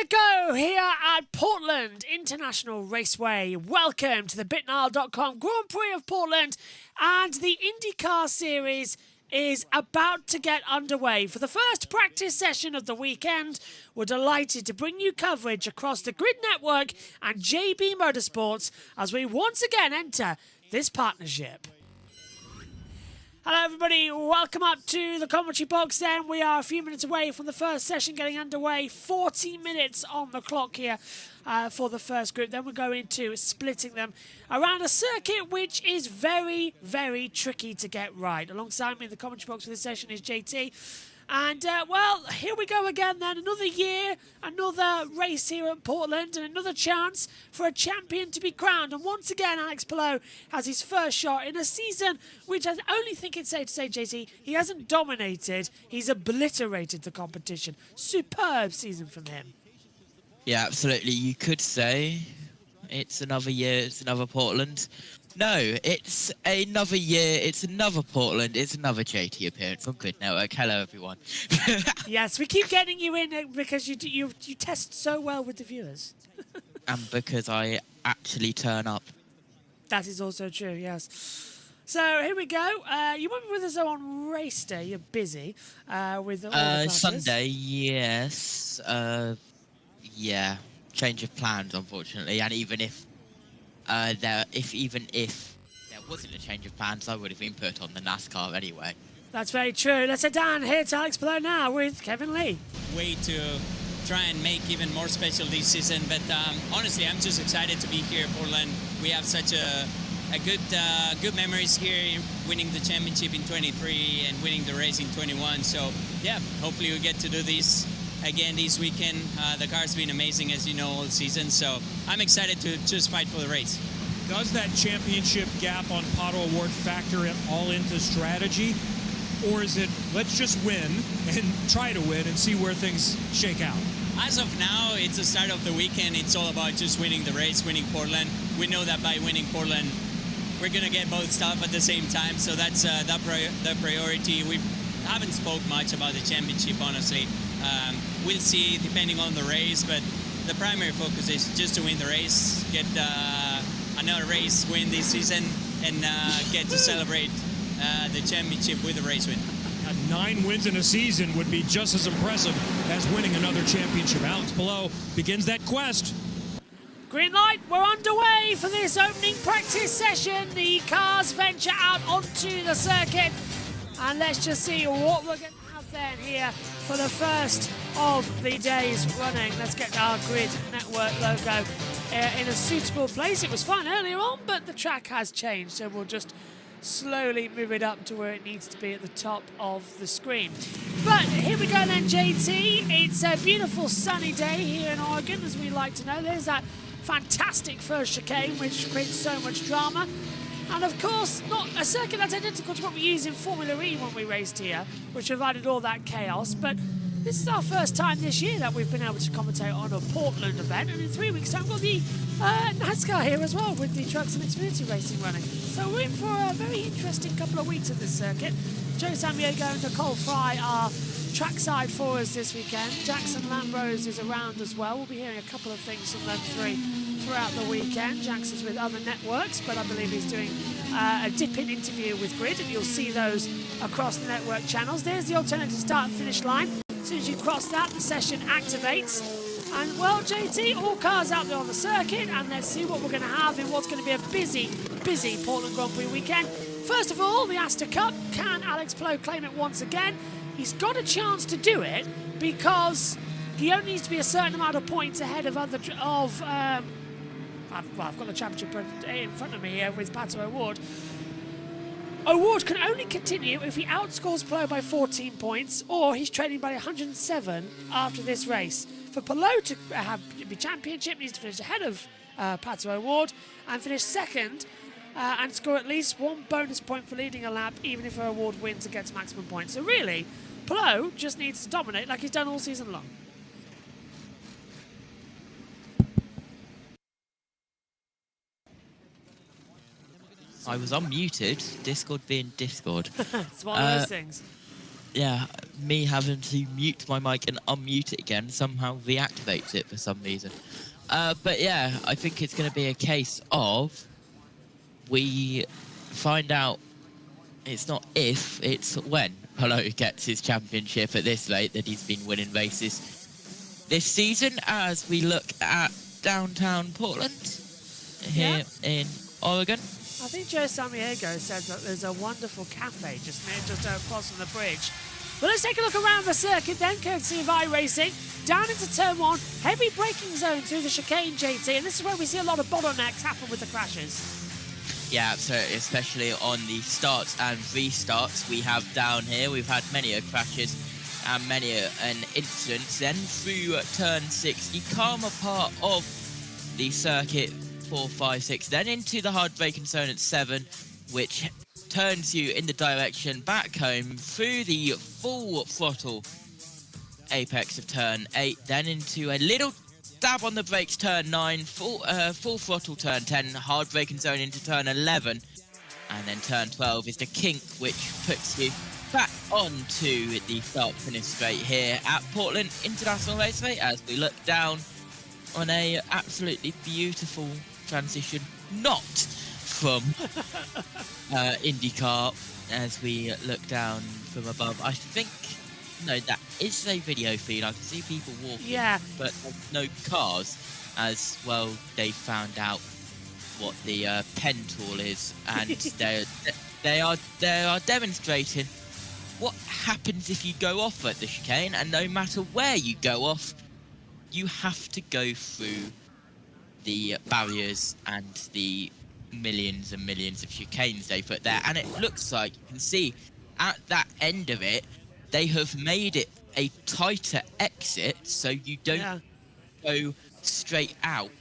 to go here at Portland International Raceway. Welcome to the Bitnile.com Grand Prix of Portland, and the INDYCAR series is about to get underway. For the first practice session of the weekend, we're delighted to bring you coverage across the Grid Network and JB Motorsports as we once again enter this partnership. Hello everybody, welcome up to the commentary box then. We are a few minutes away from the first session getting underway. 40 minutes on the clock here for the first group. Then we're going into splitting them around a circuit which is very, very tricky to get right. Alongside me in the commentary box for this session is JT. And, well, here we go again then. Another year, another race here at Portland, and another chance for a champion to be crowned. And once again, Alex Palou has his first shot in a season which I only think it's safe to say, JT, he hasn't dominated. He's obliterated the competition. Superb season from him. Yeah, absolutely. You could say it's another year, it's another Portland. No, it's another year, it's another Portland, it's another JT appearance on Grid Network. Hello, everyone. Yes, we keep getting you in because you test so well with the viewers. And because I actually turn up. That is also true, yes. So here we go. You won't be with us on race day. You're busy with all the classes. Sunday, yes. Yeah, change of plans, unfortunately. And even if if there wasn't a change of plans, I would have been put on the NASCAR anyway. That's very true. Let's head down here to Alex Palou now with Kevin Lee. Way to try and make even more special this season, but honestly, I'm just excited to be here in Portland. We have such a good memories here, winning the championship in 23 and winning the race in 21. So yeah, hopefully we get to do this again this weekend. The car's been amazing, as you know, all season, so I'm excited to just fight for the race. Does that championship gap on Pato Award factor it all into strategy? Or is it, let's just win and try to win and see where things shake out? As of now, it's the start of the weekend. It's all about just winning the race, winning Portland. We know that by winning Portland, we're going to get both stuff at the same time, so that's the priority. We haven't spoke much about the championship, honestly. We'll see depending on the race, but the primary focus is just to win the race, get another race win this season, and get to celebrate the championship with a race win. 9 wins in a season would be just as impressive as winning another championship. Alex Palou begins that quest. Green light, we're underway for this opening practice session. The cars venture out onto the circuit, and let's just see what we're going to have then here for the first of the day's running. Let's get our Grid Network logo in a suitable place. It was fun earlier on, but the track has changed, so we'll just slowly move it up to where it needs to be at the top of the screen. But here we go then, JT. It's a beautiful sunny day here in Oregon, as we like to know. There's that fantastic first chicane, which creates so much drama. And of course, not a circuit that's identical to what we used in Formula E when we raced here, which provided all that chaos. But this is our first time this year that we've been able to commentate on a Portland event. And in 3 weeks' time, we've got the NASCAR here as well, with the Trucks and Xfinity Racing running. So we're in for a very interesting couple of weeks at this circuit. Joe Samiogo and Nicole Fry are trackside for us this weekend. Jackson Lambrose is around as well. We'll be hearing a couple of things from them three throughout the weekend. Jackson's with other networks, but I believe he's doing a dip-in interview with Grid, and you'll see those across the network channels. There's the alternative start and finish line. As soon as you cross that, the session activates. And, well, JT, all cars out there on the circuit, and let's see what we're going to have in what's going to be a busy, busy Portland Grand Prix weekend. First of all, the Astor Cup. Can Alex Palou claim it once again? He's got a chance to do it because he only needs to be a certain amount of points ahead of I've got the championship in front of me here with Pato O'Ward. Award can only continue if he outscores Palou by 14 points, or he's trailing by 107 after this race. For Palou to be championship, he needs to finish ahead of Pato O'Ward and finish second and score at least 1 bonus point for leading a lap, even if O'Ward wins and gets maximum points. So really, Palou just needs to dominate like he's done all season long. I was unmuted, Discord being Discord. It's one of those things. Yeah, me having to mute my mic and unmute it again somehow reactivates it for some reason. But yeah, I think it's going to be a case of we find out it's not if, it's when Polo gets his championship at this rate that he's been winning races this season, as we look at downtown Portland here in Oregon. I think Joe Samaniego said that there's a wonderful cafe just across from the bridge. But let's take a look around the circuit then, courtesy of iRacing. Down into turn 1, heavy braking zone through the chicane, JT, and this is where we see a lot of bottlenecks happen with the crashes. Yeah, absolutely, especially on the starts and restarts we have down here. We've had many crashes and many an incident. Then through turn 6, the calmer part of the circuit, 4, 5, 6, then into the hard braking zone at 7, which turns you in the direction back home through the full throttle apex of turn 8, then into a little dab on the brakes turn 9, full throttle turn 10, hard braking zone into turn 11, and then turn 12 is the kink, which puts you back onto the start-finish straight here at Portland International Raceway as we look down on a absolutely beautiful transition, not from INDYCAR, as we look down from above. I think, no, that is a video feed. I can see people walking, but there's no cars, as well. They found out what the pen tool is, and they are demonstrating what happens if you go off at the chicane, and no matter where you go off, you have to go through the barriers and the millions and millions of chicanes they put there. And it looks like, you can see at that end of it, they have made it a tighter exit, so you don't go straight out.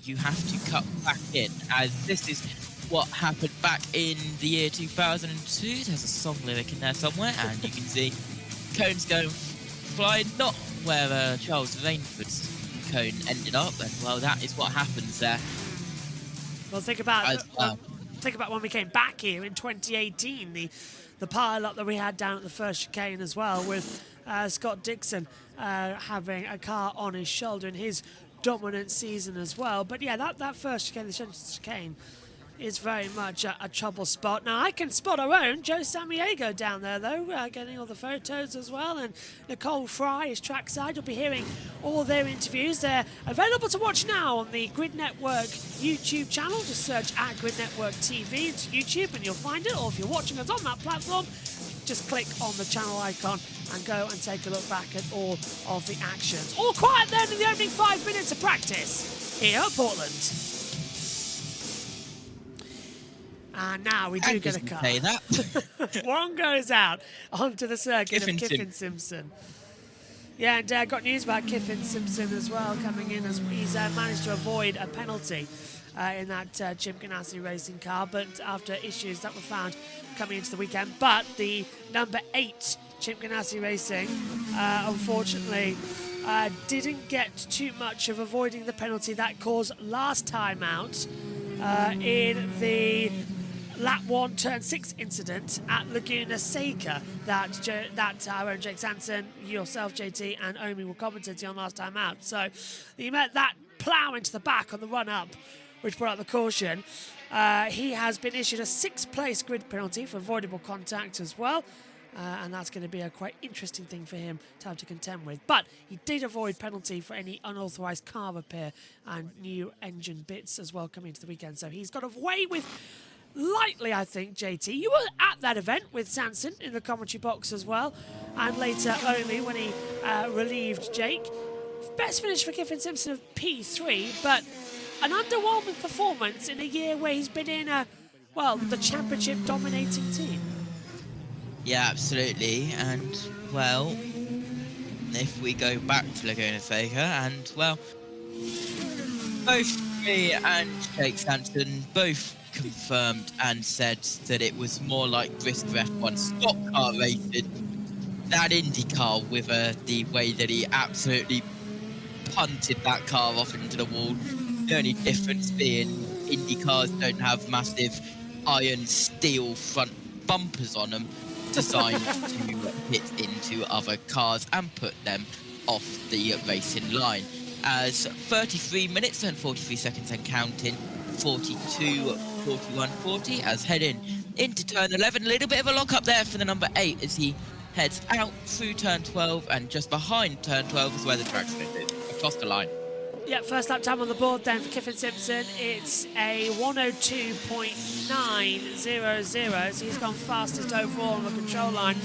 You have to cut back in, as this is what happened back in the year 2002. There's a song lyric in there somewhere, and you can see cones going flying, not where Charles Rainford's cone ended up, and well, that is what happens there. Well, think about when we came back here in 2018, the pile-up that we had down at the first chicane as well, with Scott Dixon having a car on his shoulder in his dominant season as well. But yeah, that first chicane, the chicane, is very much a trouble spot. Now, I can spot our own Joe Samaniego down there, though, getting all the photos as well, and Nicole Fry is trackside. You'll be hearing all their interviews. They're available to watch now on the Grid Network YouTube channel. Just search at Grid Network TV into YouTube and you'll find it, or if you're watching us on that platform, just click on the channel icon and go and take a look back at all of the actions. All quiet then in the opening 5 minutes of practice here at Portland. And now we do get a car. Say that. One goes out onto the circuit of Kiffin Simpson. Yeah, and got news about Kiffin Simpson as well coming in, as he's managed to avoid a penalty in that Chip Ganassi racing car, but after issues that were found coming into the weekend. But the number 8 Chip Ganassi Racing, unfortunately, didn't get too much of avoiding the penalty that caused last time out in the Lap 1, Turn 6 incident at Laguna Seca that our own Jake Sanson, yourself, JT, and Omi were commentating on last time out. So he met that plough into the back on the run-up, which brought out the caution. He has been issued a 6th-place grid penalty for avoidable contact as well. And that's going to be a quite interesting thing for him to have to contend with. But he did avoid penalty for any unauthorised car repair and new engine bits as well coming into the weekend. So he's got away with lightly, I think, JT. You were at that event with Sanson in the commentary box as well. And later, Omi, when he relieved Jake. Best finish for Kiffin Simpson of P3, but an underwhelming performance in a year where he's been in the championship dominating team. Yeah, absolutely. And, well, if we go back to Laguna Seca, and, well, both me and Jake Sanson both confirmed and said that it was more like brisk F1 stock car racing than INDYCAR, with the way that he absolutely punted that car off into the wall. The only difference being INDYCARs don't have massive iron steel front bumpers on them, designed to hit into other cars and put them off the racing line. As 33 minutes and 43 seconds and counting, 42, 41, 40, as heading into turn 11. A little bit of a lock up there for the number 8 as he heads out through turn 12, and just behind turn 12 is where the track's going to be, across the line. Yeah, first lap time on the board then for Kiffin Simpson. It's a 102.900, so he's gone fastest overall on the control line.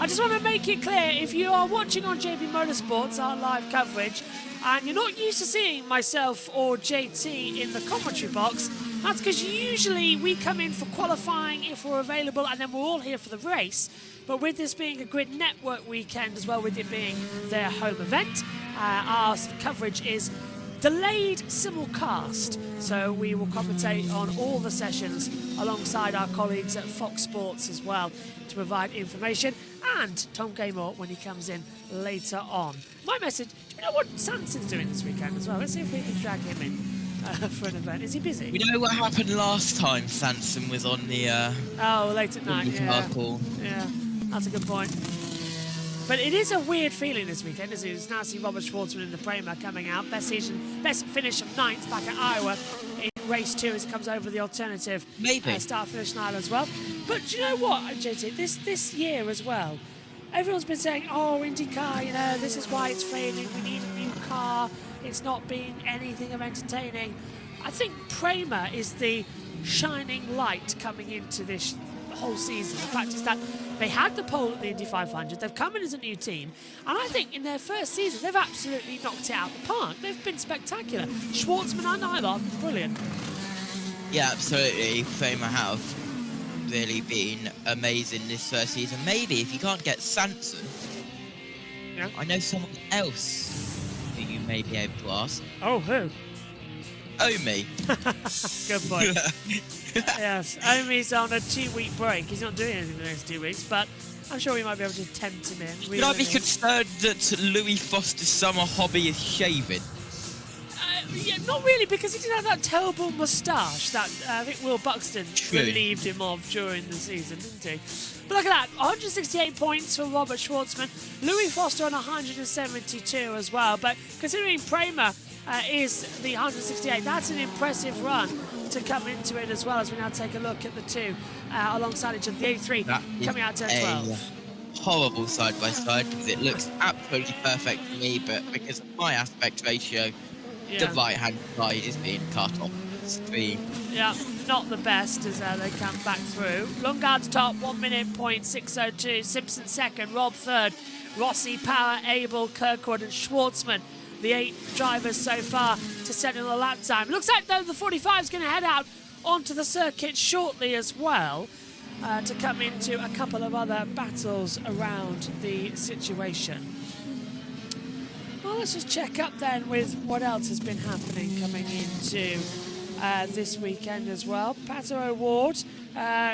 I just want to make it clear, if you are watching on JB Motorsports, our live coverage, and you're not used to seeing myself or JT in the commentary box, that's because usually we come in for qualifying if we're available, and then we're all here for the race. But with this being a Grid Network weekend as well, with it being their home event, our coverage is delayed simulcast, so we will commentate on all the sessions alongside our colleagues at Fox Sports as well to provide information, and Tom Gaymore when he comes in later on. My message, do you know what Sanson's doing this weekend as well? Let's see if we can drag him in for an event. Is he busy? We know what happened last time Sanson was on the late at night, yeah. Yeah, that's a good point. But it is a weird feeling this weekend, isn't it? It's now see Robert Schwartzman in the Prima coming out. Best finish of 9th back at Iowa in race 2 as it comes over the alternative start-finish line as well. But do you know what, JT? This year as well, everyone's been saying, oh, INDYCAR, you know, this is why it's failing. We need a new car. It's not been anything of entertaining. I think Prima is the shining light coming into this whole season. The fact is that they had the pole at the Indy 500, they've come in as a new team, and I think in their first season they've absolutely knocked it out of the park. They've been spectacular. Schwartzman and Eilert, brilliant. Yeah, absolutely. Prima have really been amazing this first season. Maybe if you can't get Sanson, yeah, I know someone else who you may be able to ask. Oh, who? Omi. Good point. Yes, Omi's on a 2-week break. He's not doing anything the next 2 weeks, but I'm sure we might be able to tempt him in. Should I be concerned that Louis Foster's summer hobby is shaving? Yeah, not really, because he did have that terrible moustache that I think Will Buxton relieved him of during the season, didn't he? But look at that, 168 points for Robert Schwartzman. Louis Foster on 172 as well, but considering Prima is the 168, that's an impressive run to come into it as well, as we now take a look at the two alongside each other. The 83 coming out to 12. Horrible side by side, because it looks absolutely perfect to me, but because of my aspect ratio, the right hand side is being cut off the screen. Yeah, not the best as they come back through. Lundgaard's top, 1 minute, .602. Simpson second, Rob third. Rossi, Power, Abel, Kirkwood and Schwartzman, the 8 drivers so far to settle the lap time. Looks like, though, the 45 is going to head out onto the circuit shortly as well to come into a couple of other battles around the situation. Well, let's just check up then with what else has been happening coming into this weekend as well. Pato O'Ward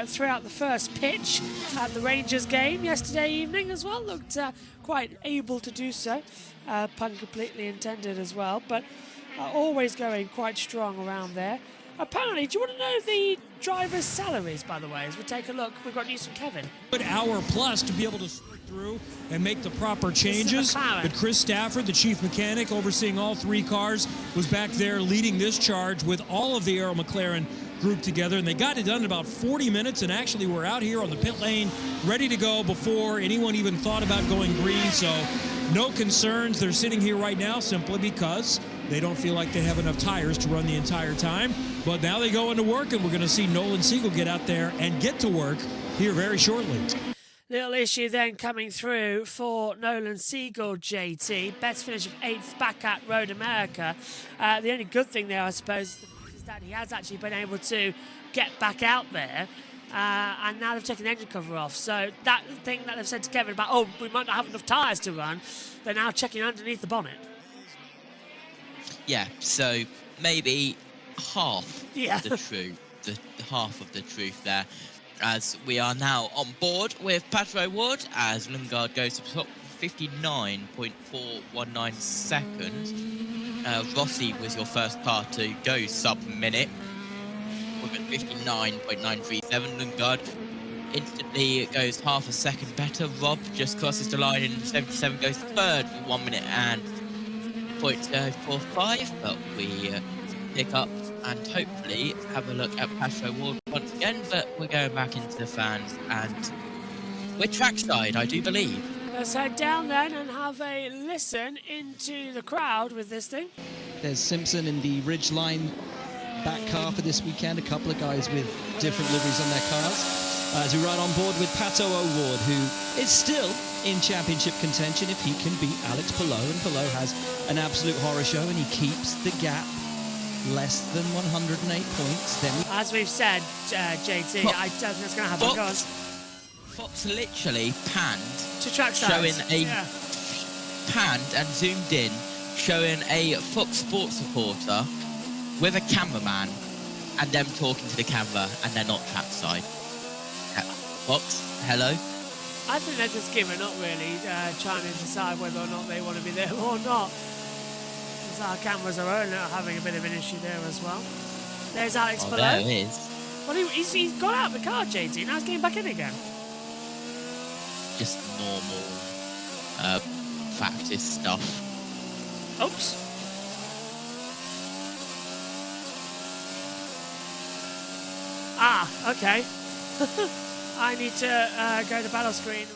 threw out the first pitch at the Rangers game yesterday evening as well. Looked quite able to do so. Pun completely intended as well, but always going quite strong around there. Apparently, do you want to know the drivers' salaries, by the way, as we take a look? We've got news from Kevin. Good hour plus to be able to sort through and make the proper changes. But Chris Stafford, the chief mechanic overseeing all 3 cars, was back there leading this charge with all of the Aero McLaren group together, and they got it done in about 40 minutes, and actually we're out here on the pit lane ready to go before anyone even thought about going green. So no concerns. They're sitting here right now simply because they don't feel like they have enough tires to run the entire time. But now they go into work, and we're going to see Nolan Siegel get out there and get to work here very shortly. Little issue then coming through for Nolan Siegel, JT. Best finish of 8th back at Road America. The only good thing there, I suppose, is that he has actually been able to get back out there. And now they've taken the engine cover off. So that thing that they've said to Kevin about, oh, we might not have enough tyres to run, they're now checking underneath the bonnet. Yeah, so maybe half the truth, the half of the truth there, as we are now on board with Pato O'Ward as Lundgaard goes to the top 59.419 seconds. Rossi was your first car to go sub-minute with a 59.937. Lundgaard instantly goes half a second better. Rob just crosses the line in 77, goes third with 1 minute and 0.045, but we pick up and hopefully have a look at Patrick Ward once again, but we're going back into the fans and we're trackside, I do believe. Let's head down then and have a listen into the crowd with this thing. There's Simpson in the Ridgeline back car for this weekend. A couple of guys with different liveries on their cars. As we ride on board with Pato O'Ward, who is still in championship contention if he can beat Alex Palou. And Palou has an absolute horror show, and he keeps the gap less than 108 points. Then as we've said, JT, I don't think it's going to happen. Go on. Fox literally panned to trackside, showing panned and zoomed in, showing a Fox Sports reporter with a cameraman and them talking to the camera, and they're not trackside. Fox, hello. I think they're just giving up, really, trying to decide whether or not they want to be there or not. Because our cameras are having a bit of an issue there as well. There's Alex Palou. There it is. Well, he's got out of the car, JT. Now he's getting back in again. Just normal practice stuff. Oops. Ah, okay. I need to go to battle screen.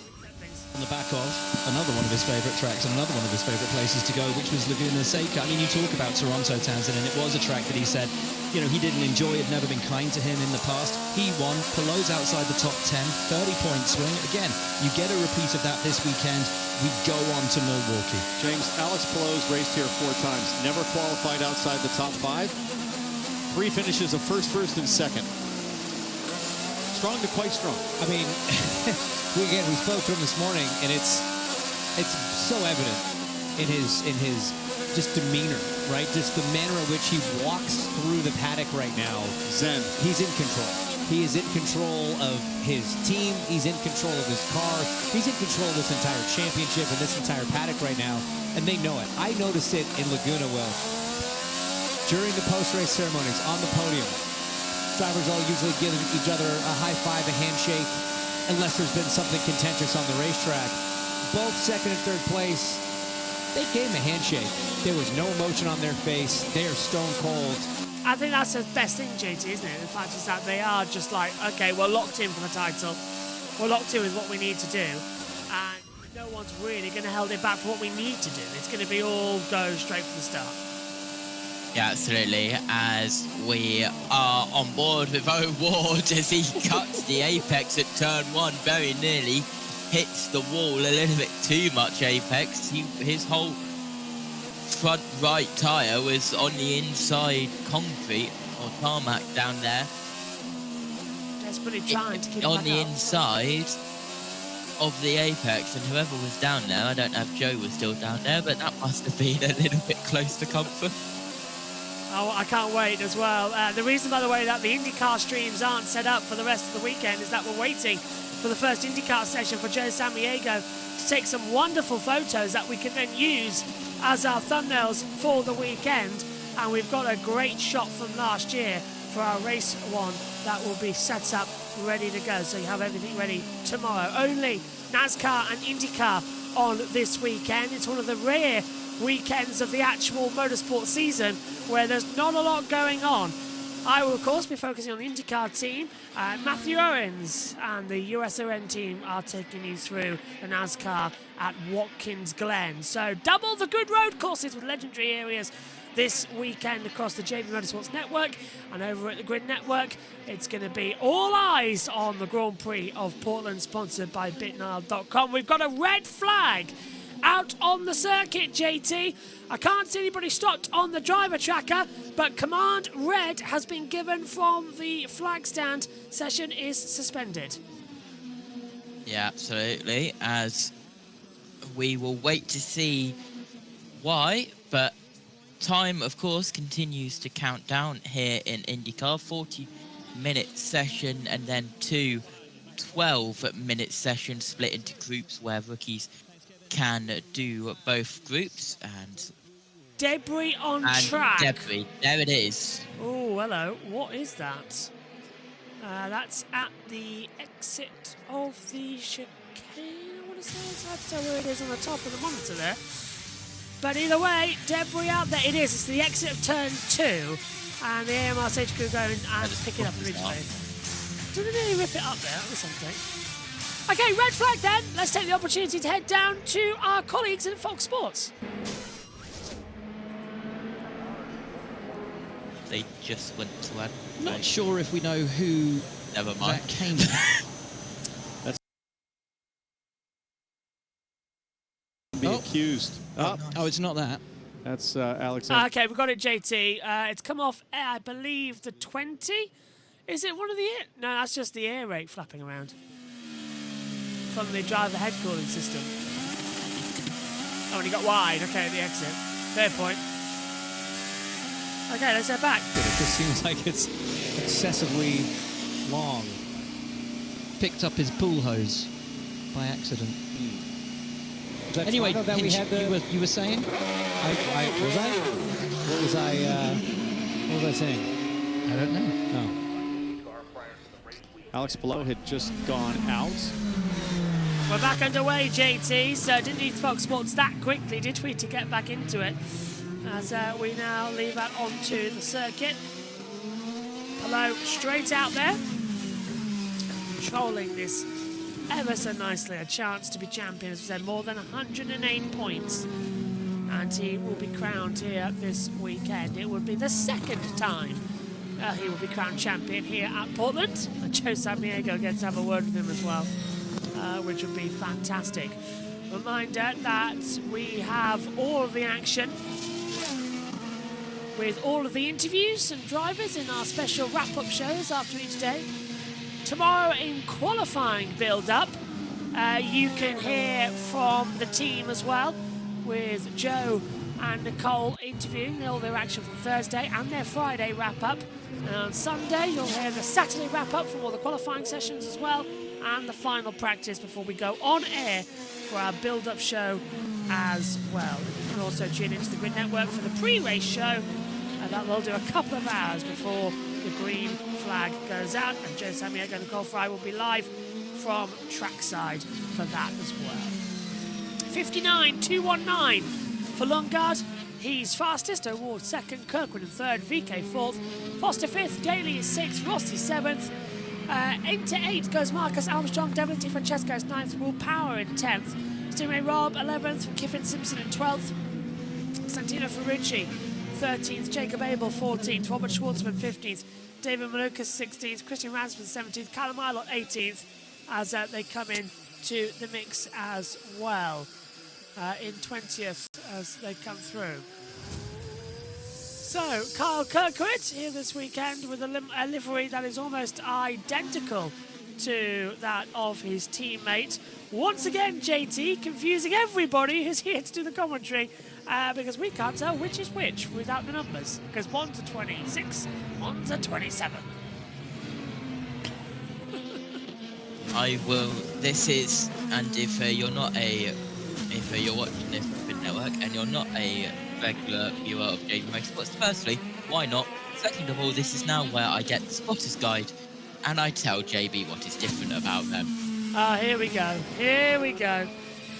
On the back of another one of his favourite tracks and another one of his favourite places to go, which was Laguna Seca. I mean, you talk about Toronto, Townsend, and it was a track that he said, you know, he didn't enjoy, had never been kind to him in the past. He won. Palou's outside the top 10, 30-point swing. Again, you get a repeat of that this weekend. We go on to Milwaukee. James, Alex Palou's raced here 4 times, never qualified outside the top 5. 3 finishes of first, and second. Strong to quite strong. I mean, we spoke to him this morning, and it's so evident in his just demeanor, right? Just the manner in which he walks through the paddock right now. Zen. He's in control. He is in control of his team. He's in control of his car. He's in control of this entire championship and this entire paddock right now, and they know it. I noticed it in Laguna, Will. During the post-race ceremonies on the podium, drivers all usually give each other a high five, a handshake, unless there's been something contentious on the racetrack. Both second and third place, they gave him a handshake. There was no emotion on their face. They are stone cold. I think that's the best thing, JT, isn't it? The fact is that they are just like, okay, we're locked in for the title. We're locked in with what we need to do. And no one's really going to hold it back for what we need to do. It's going to be all go straight from the start. Yeah, absolutely. As we are on board with O'Ward as he cuts the apex at turn 1, very nearly hits the wall a little bit too much apex. His whole front right tyre was on the inside concrete or tarmac down there. Desperately trying to keep on it the up. inside of the apex, and whoever was down there, I don't know if Joe was still down there, but that must have been a little bit close to comfort. Oh, I can't wait as well. The reason, by the way, that the INDYCAR streams aren't set up for the rest of the weekend is that we're waiting for the first INDYCAR session for Joe Samaniego to take some wonderful photos that we can then use as our thumbnails for the weekend. And we've got a great shot from last year for our race 1 that will be set up, ready to go. So you have everything ready tomorrow. Only NASCAR and INDYCAR on this weekend. It's one of the rare weekends of the actual motorsport season where there's not a lot going on. I will, of course, be focusing on the INDYCAR team. Matthew Owens and the USON team are taking you through the NASCAR at Watkins Glen. So double the good road courses with legendary areas this weekend across the JB Motorsports Network, and over at the Grid Network, it's going to be all eyes on the Grand Prix of Portland, sponsored by BitNile.com. We've got a red flag out on the circuit, JT. I can't see anybody stopped on the driver tracker, but command red has been given from the flag stand. Session is suspended. Yeah, absolutely, as we will wait to see why, but time, of course, continues to count down here in INDYCAR. 40-minute session and then 2 12-minute sessions split into groups where rookies can do both groups. And debris on track. Debris, there it is. Oh, hello. What is that? That's at the exit of the chicane, I want to say. It's hard to tell where it is on the top of the monitor there. But either way, debris out there. It is. It's the exit of turn 2. And the AMR safety crew going and pick it up originally. Didn't really rip it up there. That was something. Okay, red flag then. Let's take the opportunity to head down to our colleagues in Fox Sports. They just went to add. Not sure if we know who Never mind. that came from. Be accused. Oh, it's not that. That's Alex. Okay, we got it, JT. It's come off, I believe, the 20. Is it one of the air? No, that's just the air rate flapping around from the driver head cooling system. Oh, and he got wide. Okay, at the exit. Fair point. Okay, let's head back. It just seems like it's excessively long. Picked up his pool hose by accident. Anyway, that we Hinch, had the, you were saying? What was I saying? I don't know. No. Alex Below had just gone out. We're back underway, JT, so didn't need Fox Sports that quickly, did we, to get back into it? As we now leave out onto the circuit. Below straight out there. Controlling this ever so nicely. A chance to be champion, as we said, more than 108 points. And he will be crowned here this weekend. It would be the second time he will be crowned champion here at Portland. And Joe Samaniego gets to have a word with him as well, which would be fantastic. Reminder that we have all of the action with all of the interviews and drivers in our special wrap-up shows after each day. Tomorrow in qualifying build-up, you can hear from the team as well, with Joe and Nicole interviewing all their action from Thursday and their Friday wrap-up. And on Sunday, you'll hear the Saturday wrap-up from all the qualifying sessions as well, and the final practice before we go on air for our build-up show as well. You can also tune into the Grid Network for the pre-race show. That will do a couple of hours before the green flag goes out, and Joe Samaniego and Nicole Fry will be live from trackside for that as well. 59.219 for Lundgaard. He's fastest. O'Ward second. Kirkwood in third. VK fourth. Foster fifth. Daly is sixth. Rossi seventh. Into eighth goes Marcus Armstrong. Devlin Di Francesco is ninth. Will Power in 10th. Stingray Rob 11th. Kiffin Simpson in 12th. Santino Ferrucci 13th. Jacob Abel 14th. Robert Schwartzman 15th. David Malukas 16th. Christian Ransford 17th. Callum Ilott 18th. As they come in to the mix as well. In 20th as they come through. So, Kyle Kirkwood here this weekend with a livery that is almost identical to that of his teammate. Once again, JT confusing everybody who's here to do the commentary because we can't tell which is which without the numbers, because one's a 26, one's a 27. I will. This is, and if you're not a, if you're watching this Grid Network and you're not a regular viewer of JB Motorsports, firstly, why not? Second of all, this is now where I get the Spotter's Guide, and I tell JB what is different about them. Ah, here we go. Here we go.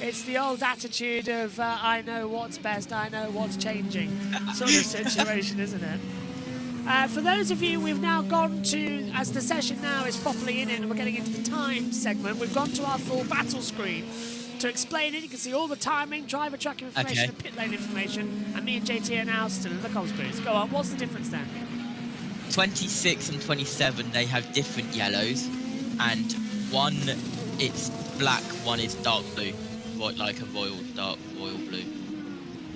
It's the old attitude of I know what's best, I know what's changing sort of situation, isn't it? For those of you, we've now gone to, as the session now is properly in it and we're getting into the time segment, we've gone to our full battle screen. To explain it, you can see all the timing, driver track information, and pit lane information, and me and JT are now still in the comms booth. Go on, what's the difference then? 26 and 27, they have different yellows, and one it's black, one is dark blue, like a royal blue.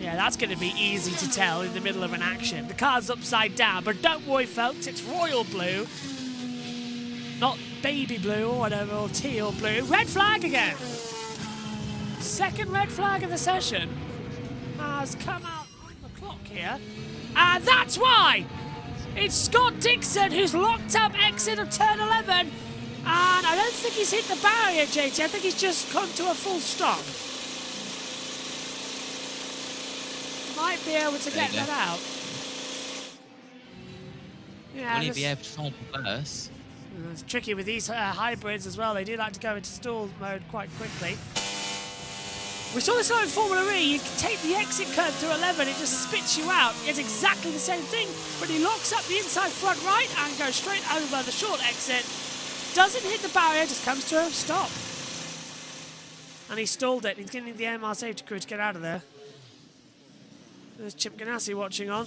Yeah, that's going to be easy to tell in the middle of an action. The car's upside down, but don't worry, folks, it's royal blue, not baby blue or whatever, or teal blue. Red flag again. Second red flag of the session has come out on the clock here. And that's why! It's Scott Dixon who's locked up exit of turn 11. And I don't think he's hit the barrier, JT. I think he's just come to a full stop. Might be able to get that out. Yeah, Will he be able to find reverse? It's tricky with these hybrids as well. They do like to go into stall mode quite quickly. We saw this in Formula E. You can take the exit curve through 11, it just spits you out. It's exactly the same thing, but he locks up the inside front right and goes straight over the short exit. Doesn't hit the barrier, just comes to a stop. And he stalled it. He's getting the AMR safety crew to get out of there. There's Chip Ganassi watching on.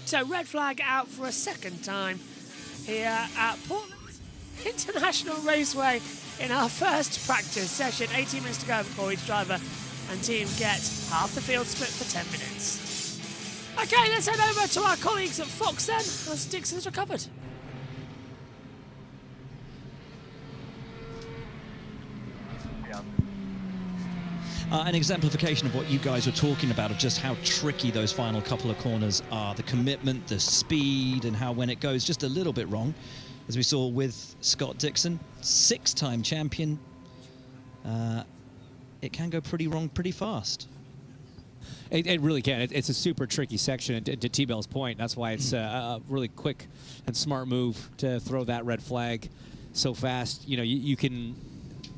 So red flag out for a second time here at Portland International Raceway in our first practice session. 18 minutes to go before each driver and team get half the field split for 10 minutes. Okay, let's head over to our colleagues at Fox then, as Dixon's recovered. An exemplification of what you guys were talking about, of just how tricky those final couple of corners are. The commitment, the speed, and how when it goes just a little bit wrong, as we saw with Scott Dixon, 6-time champion, it can go pretty wrong pretty fast. It really can. It's a super tricky section. To T-Bell's point, that's why it's a really quick and smart move to throw that red flag so fast. You know, you can...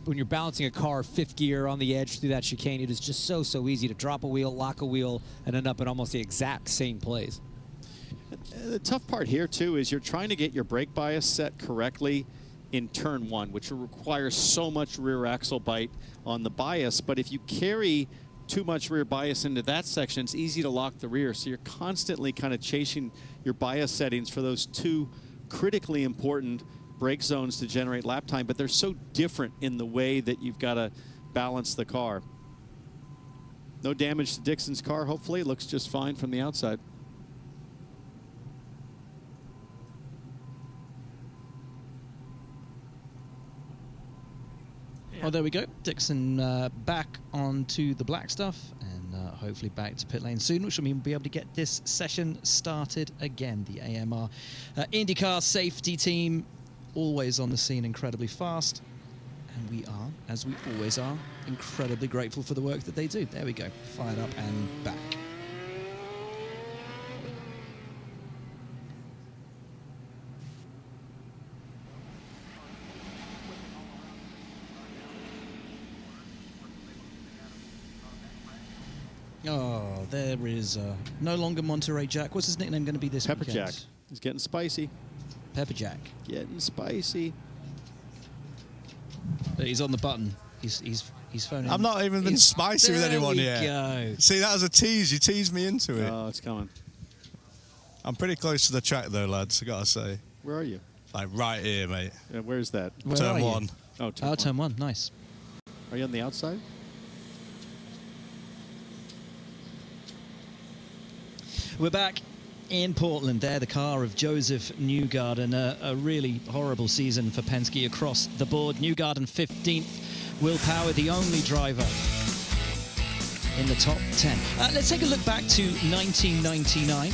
When you're balancing a car 5th gear on the edge through that chicane, it is just so easy to drop a wheel, lock a wheel, and end up in almost the exact same place. The tough part here, too, is you're trying to get your brake bias set correctly in turn 1, which requires so much rear axle bite on the bias. But if you carry too much rear bias into that section, it's easy to lock the rear. So you're constantly kind of chasing your bias settings for those two critically important brake zones to generate lap time, but they're so different in the way that you've got to balance the car. No damage to Dixon's car, hopefully. It looks just fine from the outside. Oh, there we go. Dixon back onto the black stuff, and hopefully back to pit lane soon, which will mean we'll be able to get this session started again. The AMR INDYCAR safety team, always on the scene, incredibly fast, and we are, as we always are, incredibly grateful for the work that they do. There we go, fired up and back. Oh, there is no longer Monterey Jack. What's his nickname going to be this Pepper weekend? Jack. He's getting spicy. Pepper Jack. Getting spicy. He's on the button. He's phoning. I'm not even been spicy with anyone yet. Go. See, that was a tease. You teased me into it. Oh, it's coming. I'm pretty close to the track, though, lads, I got to say. Where are you? Like, right here, mate. Yeah, where's that? Where Turn are you? 1. Oh, turn Oh, one. turn 1. Nice. Are you on the outside? We're back in Portland. There, the car of Joseph Newgarden. A really horrible season for Penske across the board. Newgarden 15th. Will Power, the only driver in the top 10. Let's take a look back to 1999.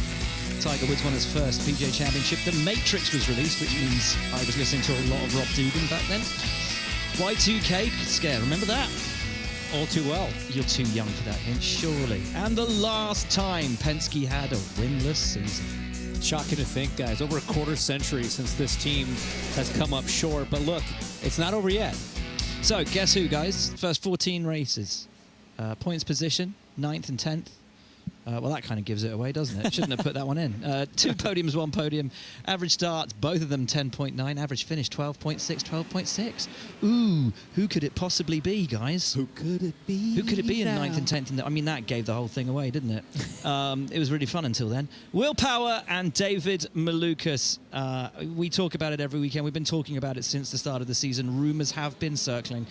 Tiger Woods won his first PGA Championship. The Matrix was released, which means I was listening to a lot of Rob Dugan back then. Y2K scare, remember that? All too well. You're too young for that hint, surely. And the last time Penske had a winless season. Shocking to think, guys. Over a quarter century since this team has come up short. But look, it's not over yet. So, guess who, guys? First 14 races. Points position, 9th and 10th. Well, that kind of gives it away, doesn't it? Shouldn't have put that one in. 2 podiums, 1 podium. Average starts, both of them 10.9. Average finish, 12.6, 12.6. Ooh, who could it possibly be, guys? Who could it be? Who could it be in 9th and 10th? I mean, that gave the whole thing away, didn't it? It was really fun until then. Will Power and David Malukas. We talk about it every weekend. We've been talking about it since the start of the season. Rumours have been circling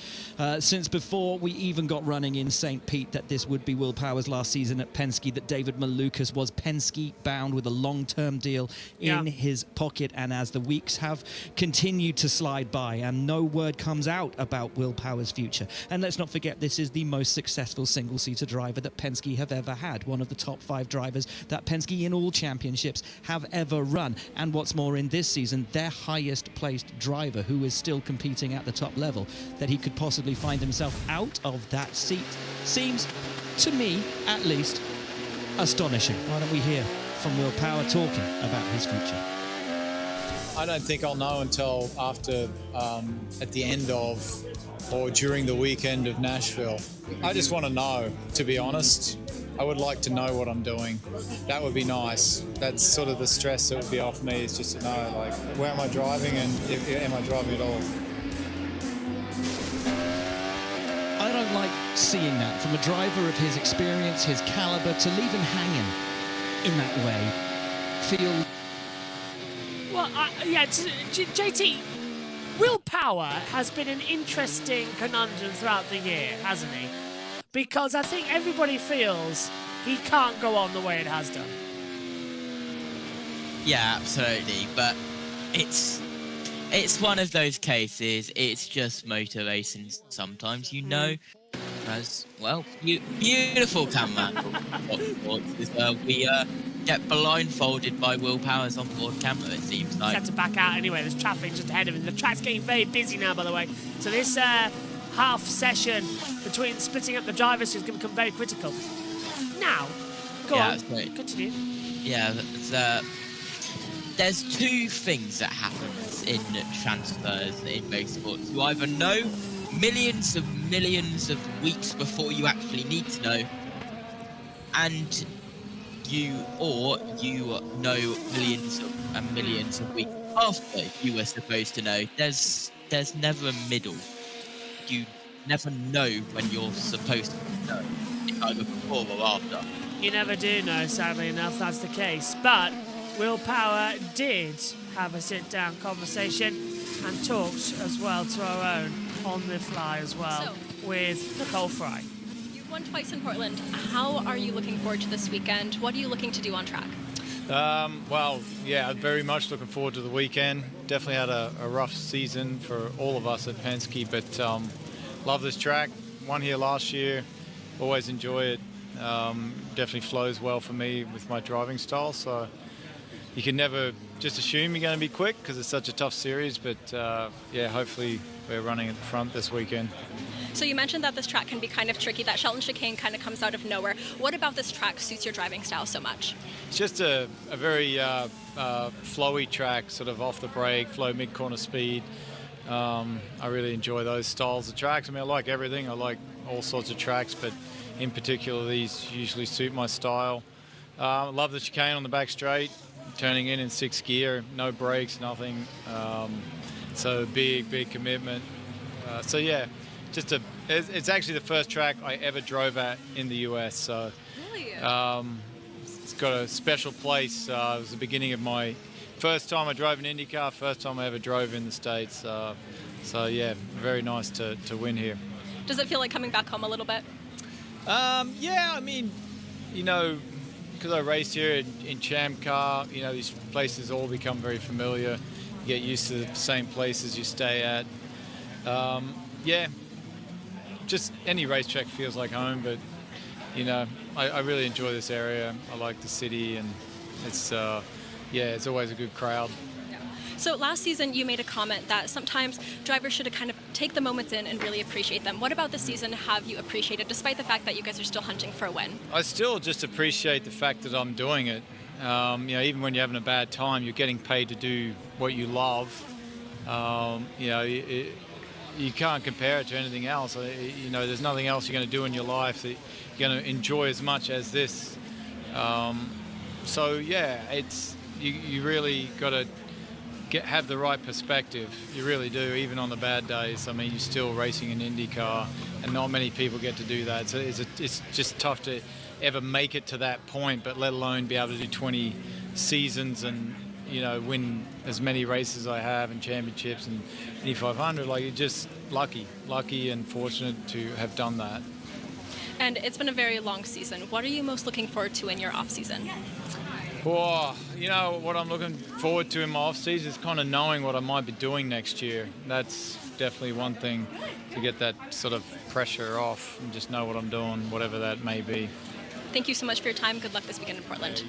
since before we even got running in St. Pete that this would be Will Power's last season at Penske, that David Malukas was Penske bound with a long-term deal in his pocket. And as the weeks have continued to slide by and no word comes out about Will Power's future, and let's not forget, this is the most successful single-seater driver that Penske have ever had, one of the top 5 drivers that Penske in all championships have ever run, and what's more, in this season, their highest placed driver, who is still competing at the top level, that he could possibly find himself out of that seat seems, to me at least, astonishing. Why don't we hear from Will Power talking about his future? I don't think I'll know until after, at the end of or during the weekend of Nashville. I just want to know, to be honest. I would like to know what I'm doing. That would be nice. That's sort of the stress that would be off me, is just to know, like, where am I driving and am I driving at all? I don't like seeing that from a driver of his experience, his caliber, to leave him hanging in that way. Feel... Well, yeah, JT, willpower has been an interesting conundrum throughout the year, hasn't he? Because I think everybody feels he can't go on the way it has done. Yeah, absolutely. But it's one of those cases. It's just motor racing sometimes, you know. As well, beautiful camera. We get blindfolded by Will Power's onboard camera, it seems like. He's had to back out anyway. There's traffic just ahead of him. The track's getting very busy now, by the way. So this half session between splitting up the drivers is going to become very critical. Now, go on. Continue. Yeah, there's two things that happens in transfers in motorsports. You either know millions of weeks before you actually need to know, and you know millions of weeks after you were supposed to know. There's never a middle. You never know when you're supposed to know. It's either before or after. You never do know, sadly enough, that's the case. But Will Power did have a sit-down conversation and talked as well to our own on the fly as well with Nicole Fry. You've won twice in Portland. How are you looking forward to this weekend? What are you looking to do on track? Well, yeah, very much looking forward to the weekend. Definitely had a rough season for all of us at Penske, but love this track. Won here last year. Always enjoy it. Definitely flows well for me with my driving style, so you can never just assume you're going to be quick because it's such a tough series, but yeah, hopefully we're running at the front this weekend. So you mentioned that this track can be kind of tricky, that Shelton chicane kind of comes out of nowhere. What about this track suits your driving style so much? It's just a very flowy track, sort of off the brake, flow mid-corner speed. I really enjoy those styles of tracks. I mean, I like everything. I like all sorts of tracks, but in particular, these usually suit my style. I love the chicane on the back straight, turning in sixth gear, no brakes, nothing. So big commitment. So yeah, it's actually the first track I ever drove at in the US. So really? It's got a special place. It was the beginning of my first time I drove an INDYCAR, first time I ever drove in the States. So yeah, very nice to win here. Does it feel like coming back home a little bit? Yeah, I mean, you know, because I raced here in Champ Car, you know, these places all become very familiar. You get used to the same places you stay at. Yeah, just any racetrack feels like home, but, you know, I really enjoy this area. I like the city, and it's, yeah, it's always a good crowd. So last season you made a comment that sometimes drivers should kind of take the moments in and really appreciate them. What about this season have you appreciated, despite the fact that you guys are still hunting for a win? I still just appreciate the fact that I'm doing it. You know, even when you're having a bad time, you're getting paid to do what you love. You know, you can't compare it to anything else. You know, there's nothing else you're going to do in your life that you're going to enjoy as much as this. So yeah, it's you really got to have the right perspective. You really do, even on the bad days. I mean, you're still racing an INDYCAR, and not many people get to do that. So it's just tough to ever make it to that point, but let alone be able to do 20 seasons and, you know, win as many races as I have and championships and Indy 500. Like, you're just lucky and fortunate to have done that. And it's been a very long season. What are you most looking forward to in your off season? Well, you know, what I'm looking forward to in my off-season is kind of knowing what I might be doing next year. That's definitely one thing, to get that sort of pressure off and just know what I'm doing, whatever that may be. Thank you so much for your time. Good luck this weekend in Portland.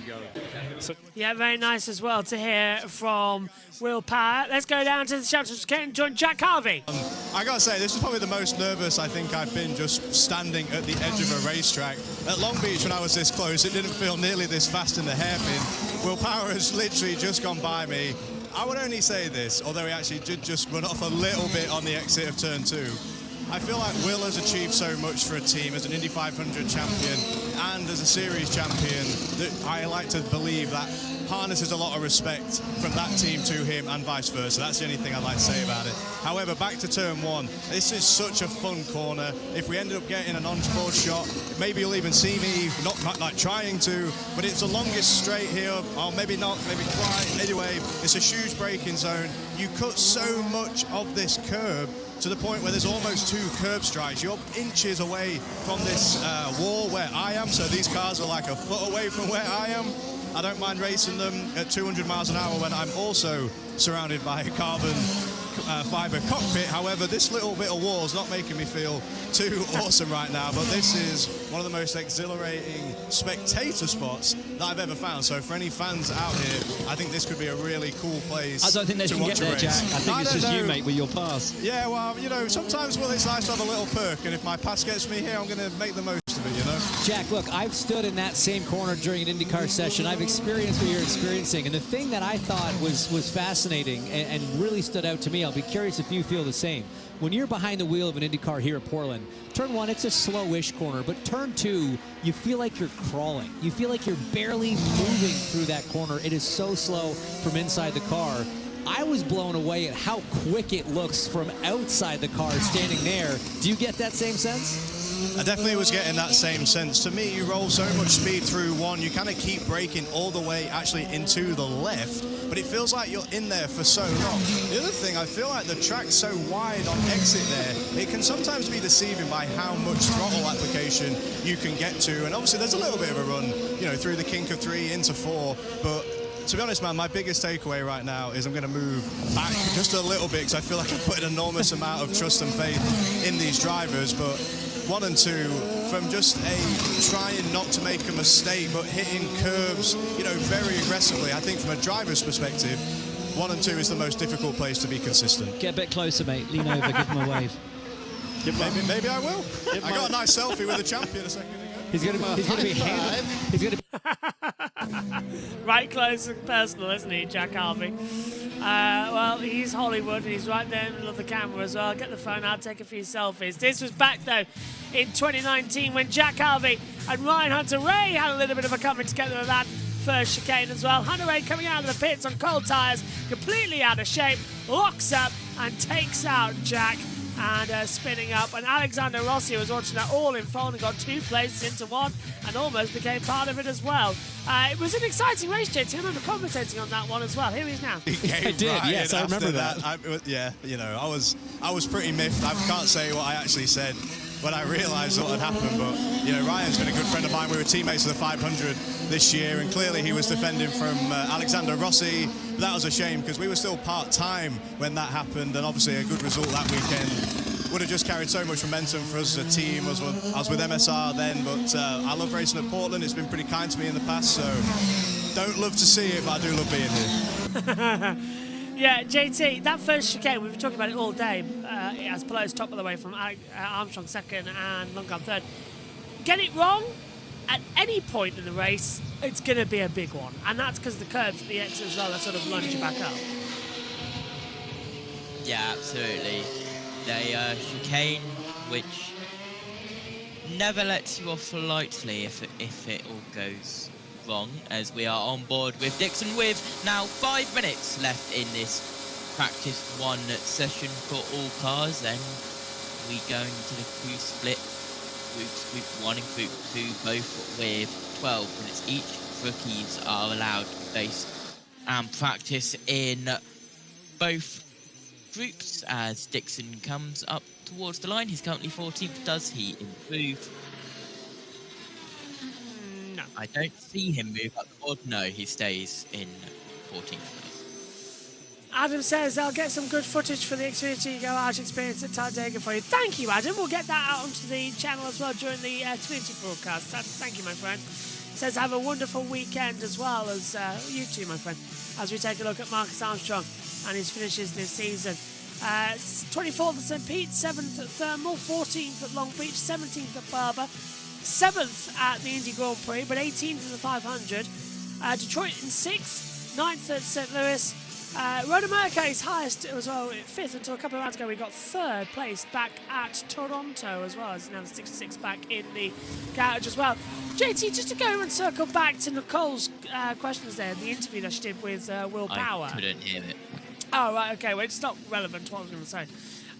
Yeah, very nice as well to hear from Will Power. Let's go down to the Shelton chicane and join Jack Harvey. I gotta say, this is probably the most nervous I think I've been just standing at the edge of a racetrack. At Long Beach, when I was this close, it didn't feel nearly this fast in the hairpin. Will Power has literally just gone by me. I would only say this, although he actually did just run off a little bit on the exit of turn 2. I feel like Will has achieved so much for a team as an Indy 500 champion and as a series champion that I like to believe that harnesses a lot of respect from that team to him and vice versa. That's the only thing I'd like to say about it. However, back to turn 1, this is such a fun corner. If we ended up getting an on-board shot, maybe you'll even see me not like trying to, but it's the longest straight here, or maybe not, maybe quite. Anyway, it's a huge braking zone. You cut so much of this curb to the point where there's almost 2 curb strikes. You're inches away from this wall where I am, so these cars are like a foot away from where I am. I don't mind racing them at 200 miles an hour when I'm also surrounded by a carbon fiber cockpit. However, this little bit of wall is not making me feel too awesome right now, but this is one of the most exhilarating spectator spots that I've ever found. So for any fans out here, I think this could be a really cool place. I don't think they can get there, Jack. I think it's just you, mate, with your pass. Yeah, well, you know, sometimes, well, it's nice to have a little perk, and if my pass gets me here, I'm going to make the most of it, you know? Jack, look, I've stood in that same corner during an IndyCar session. I've experienced what you're experiencing, and the thing that I thought was fascinating and really stood out to me, I'll be curious if you feel the same. When you're behind the wheel of an IndyCar here at Portland, turn 1, it's a slow-ish corner, but turn 2, you feel like you're crawling. You feel like you're barely moving through that corner. It is so slow from inside the car. I was blown away at how quick it looks from outside the car standing there. Do you get that same sense? I definitely was getting that same sense. To me, you roll so much speed through 1, you kind of keep braking all the way actually into the left, but it feels like you're in there for so long. The other thing, I feel like the track's so wide on exit there, it can sometimes be deceiving by how much throttle application you can get to, and obviously there's a little bit of a run, you know, through the kink of 3 into 4, but to be honest, man, my biggest takeaway right now is I'm going to move back just a little bit because I feel like I've put an enormous amount of trust and faith in these drivers, but 1 and 2, from just trying not to make a mistake, but hitting curbs, you know, very aggressively. I think from a driver's perspective, 1 and 2 is the most difficult place to be consistent. Get a bit closer, mate. Lean over, give him a wave. Maybe I will. I got a nice selfie with the champion a second ago. He's going to be handed. He's going to Right close and personal, isn't he, Jack Harvey? Well, he's Hollywood, and he's right there in the middle of the camera as well. Get the phone out, take a few selfies. This was back, though, in 2019 when Jack Harvey and Ryan Hunter-Reay had a little bit of a coming together of that first chicane as well. Hunter-Reay coming out of the pits on cold tyres, completely out of shape, locks up and takes out Jack. And spinning up, and Alexander Rossi was watching that all in phone and got 2 places into 1 and almost became part of it as well. It was an exciting race, JT. I remember commentating on that one as well. Here he is now. I did, yes, I remember that. Yeah, you know, I was pretty miffed. I can't say what I actually said when I realised what had happened, but, you know, Ryan's been a good friend of mine. We were teammates of the 500 this year, and clearly he was defending from Alexander Rossi. But that was a shame because we were still part-time when that happened, and obviously a good result that weekend would have just carried so much momentum for us as a team. I was with MSR then, but I love racing at Portland. It's been pretty kind to me in the past, so don't love to see it, but I do love being here. Yeah, JT, that first chicane, we've been talking about it all day, as Pelot's top of the way from Armstrong second and Longcomb third. Get it wrong at any point in the race, it's going to be a big one. And that's because the curves at the exit as well, that sort of lunge you back up. Yeah, absolutely. They chicane, which never lets you off lightly if it all goes wrong, as we are on board with Dixon with now 5 minutes left in this practice 1 session for all cars. Then we go into the crew split, group 1 and group 2, both with 12 minutes each. Rookies are allowed to race and practice in both groups as Dixon comes up towards the line. He's currently 14th. Does he improve? No. I don't see him move up the board. No, he stays in 14th. Adam says they'll get some good footage for the Xfinity Garage experience at Talladega for you. Thank you, Adam. We'll get that out onto the channel as well during the Xfinity broadcast. Thank you, my friend. Says have a wonderful weekend as well as you too, my friend, as we take a look at Marcus Armstrong and his finishes this season. 24th at St. Pete, 7th at Thermal, 14th at Long Beach, 17th at Barber, 7th at the Indy Grand Prix, but 18th in the 500. Detroit in 6th, 9th at St. Louis, Road is highest as well, 5th until a couple of rounds ago. We got 3rd place back at Toronto as well. It's now 66 back in the garage as well. JT, just to go and circle back to Nicole's questions there, the interview that she did with Will Power. I couldn't hear it. Oh, right, okay. Well, it's not relevant to what I was going to say.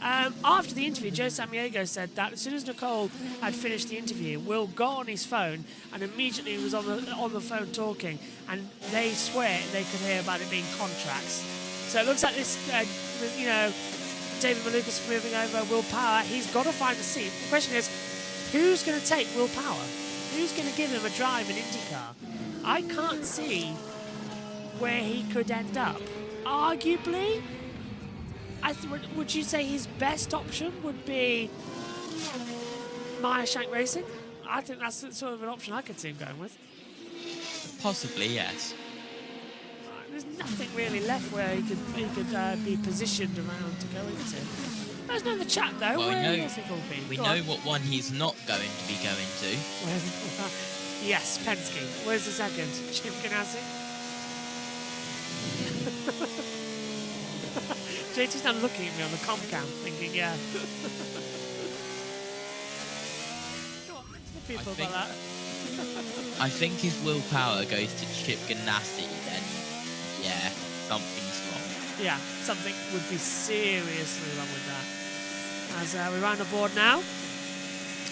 After the interview, Joe Samaniego said that as soon as Nicole had finished the interview, Will got on his phone and immediately was on the phone talking, and they swear they could hear about it being contracts. So it looks like this, David Malukas moving over Will Power. He's got to find a seat. The question is, who's going to take Will Power? Who's going to give him a drive in IndyCar? I can't see where he could end up. Arguably, would you say his best option would be Meyer Shank Racing? I think that's sort of an option I could see him going with. Possibly, yes. There's nothing really left where he could be positioned around to go into. There's no the chat though. Well, where do you think he'll be? We Go know on. what one he's not going to be going to. Yes, Penske. Where's the second? Chip Ganassi? JT's now looking at me on the comcam thinking, yeah. Go on, tell people about that. I think if Will Power goes to Chip Ganassi, then yeah, something's wrong. Yeah, something would be seriously wrong with that. As we round the board now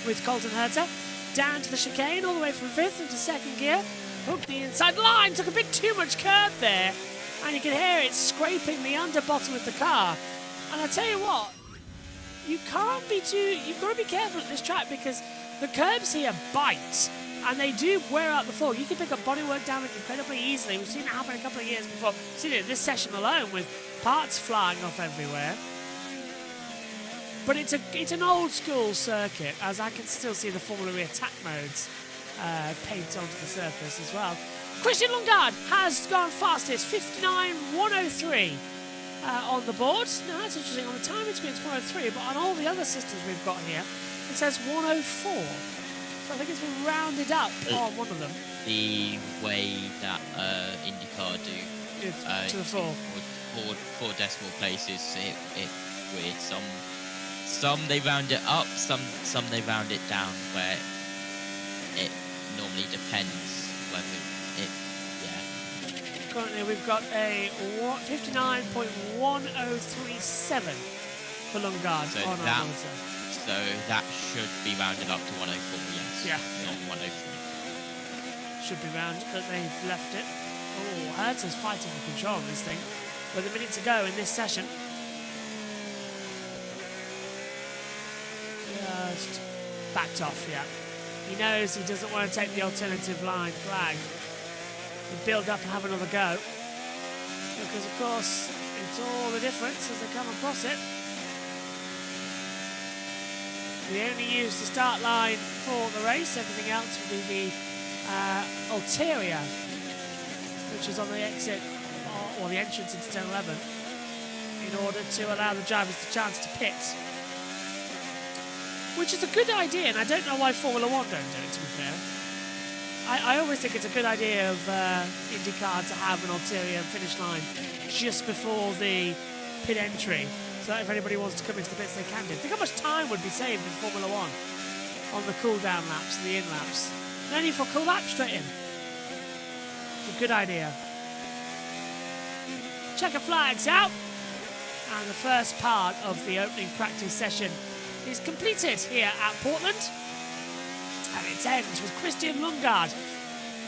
with Colton Herta down to the chicane, all the way from 5th into 2nd gear. Hooked the inside line, took a bit too much curve there. And you can hear it scraping the under bottom of the car. And I tell you what, you've got to be careful at this track because the curbs here bite and they do wear out the floor. You can pick up bodywork damage incredibly easily. We've seen it happen a couple of years before. We've seen it in this session alone with parts flying off everywhere. But it's an old school circuit, as I can still see the Formula E attack modes paint onto the surface as well. Christian Lundgaard has gone fastest, 59.103 on the board. Now that's interesting, on the timing screen it's 103, but on all the other systems we've got here, it says 104. So I think it's been rounded up on one of them. The way that IndyCar do It's to the four. Four decimal places, it's weird. Some they round it up, some they round it down, where it normally depends whether it, yeah. Currently we've got a 59.1037 for Lundgaard So on our monitor. So that should be rounded up to 104, yes. Yeah. Not 103. Should be round, but they've left it. Oh, Herta's fighting for control of this thing. With a minute to go in this session. Just backed off, yeah. He knows he doesn't want to take the alternative line flag. He'll build up and have another go. Because, of course, it's all the difference as they come across it. We only use the start line for the race. Everything else will be the ulterior, which is on the exit or the entrance into turn 11, in order to allow the drivers the chance to pit. Which is a good idea, and I don't know why Formula One don't do it, to be fair. I always think it's a good idea of IndyCar to have an ulterior finish line just before the pit entry, so that if anybody wants to come into the pits, they can do. Think how much time would be saved in Formula One on the cool-down laps and the in-laps. No need for a cool lap, straight in. It's a good idea. Checker flags out, and the first part of the opening practice session is completed here at Portland, and it ends with Christian Lundgaard